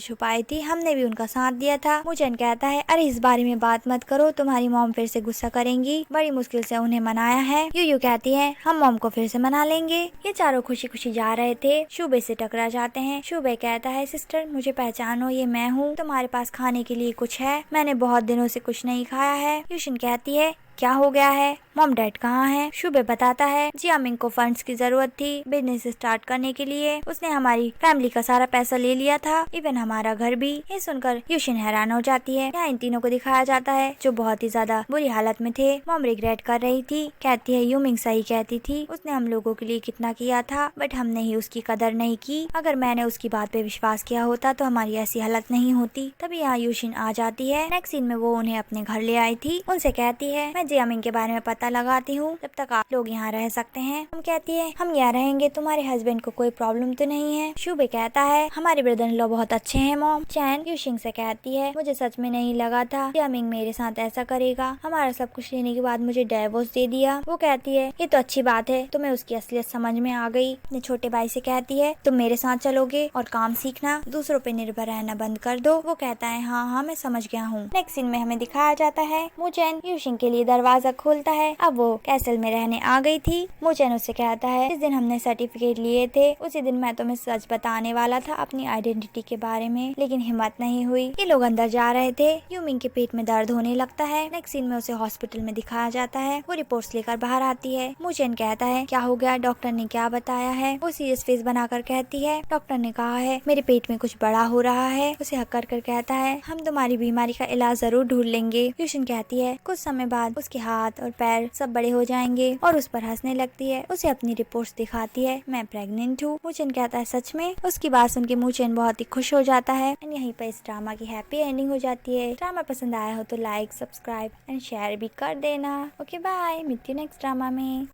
छुपाई थी, हमने भी उनका साथ दिया था। मुजिन कहता है अरे इस बारे में बात मत करो, तुम्हारी मॉम फिर से गुस्सा करेंगी, बड़ी मुश्किल से उन्हें मनाया है। यू कहती है हम मॉम को फिर से मना लेंगे। ये चारों खुशी खुशी जा रहे थे। शुबे से टकरा जाते हैं। शुबे कहता है सिस्टर मुझे पहचानो, ये मैं हूँ, तुम्हारे पास खाने के लिए कुछ है? मैंने बहुत दिनों से कुछ नहीं खाया है। यूशिन कहती है क्या हो गया है, मॉम डैड कहाँ है? शुबे बताता है जियामिंग को फंड्स की जरूरत थी बिजनेस स्टार्ट करने के लिए, उसने हमारी फैमिली का सारा पैसा ले लिया था, इवन हमारा घर भी। ये सुनकर यूशिन हैरान हो जाती है। यहाँ इन तीनों को दिखाया जाता है जो बहुत ही ज्यादा बुरी हालत में थे। मॉम रिग्रेट कर रही थी, कहती है यूमिंग सही कहती थी, उसने हम लोगों के लिए कितना किया था बट हमने ही उसकी कदर नहीं की, अगर मैंने उसकी बात पे विश्वास किया होता तो हमारी ऐसी हालत नहीं होती। तभी यहाँ यूशिन आ जाती है। नेक्स्ट सीन में वो उन्हें अपने घर ले आई थी। उनसे कहती है मैं जियामिंग के बारे में पता लगाती हूँ, जब तक आप लोग यहाँ रह सकते हैं। हम कहती है हम यहाँ रहेंगे, तुम्हारे हस्बैंड को कोई प्रॉब्लम तो नहीं है? शुबे कहता है हमारे ब्रदर इन लॉ बहुत अच्छे हैं मॉम। चैन यूशिंग से कहती है मुझे सच में नहीं लगा था जियामिंग मेरे साथ ऐसा करेगा, हमारा सब कुछ लेने के बाद मुझे डाइवोर्स दे दिया। वो कहती है ये तो अच्छी बात है, तुम्हें उसकी असलियत समझ में आ गई। अपने छोटे भाई से कहती है तुम मेरे साथ चलोगे और काम सीखना, दूसरों पे निर्भर रहना बंद कर दो। वो कहता है हाँ मैं समझ गया हूँ। नेक्स्ट सीन में हमें दिखाया जाता है मुचैन यूशिंग के लिए दरवाजा खोलता है। अब वो कैसल में रहने आ गई थी। मुचैन उससे कहता है जिस दिन हमने सर्टिफिकेट लिए थे उसी दिन मैं तुम्हें सच बताने वाला था अपनी आइडेंटिटी के बारे में, लेकिन हिम्मत नहीं हुई। ये लोग अंदर जा रहे थे। यूमिंग के पेट में दर्द होने लगता है। नेक्स्ट सीन में उसे हॉस्पिटल में दिखाया जाता है। वो रिपोर्ट्स लेकर बाहर आती है। मुचैन कहता है क्या हो गया, डॉक्टर ने क्या बताया है? वो सीरियस फेस बनाकर कहती है डॉक्टर ने कहा है मेरे पेट में कुछ बड़ा हो रहा है। उसे हक कर कहता है हम तुम्हारी बीमारी का इलाज जरूर ढूंढ लेंगे। यूशिन कहती है कुछ समय बाद उसके हाथ और पैर सब बड़े हो जाएंगे और उस पर हंसने लगती है। उसे अपनी रिपोर्ट्स दिखाती है मैं प्रेग्नेंट हूँ। मुचैन कहता है सच में? उसकी बात सुन के मुचैन बहुत ही खुश हो जाता है। एंड यहीं पर इस ड्रामा की हैप्पी एंडिंग हो जाती है। ड्रामा पसंद आया हो तो लाइक सब्सक्राइब एंड शेयर भी कर देना। ओके बाय, मिलती हूँ नेक्स्ट ड्रामा में।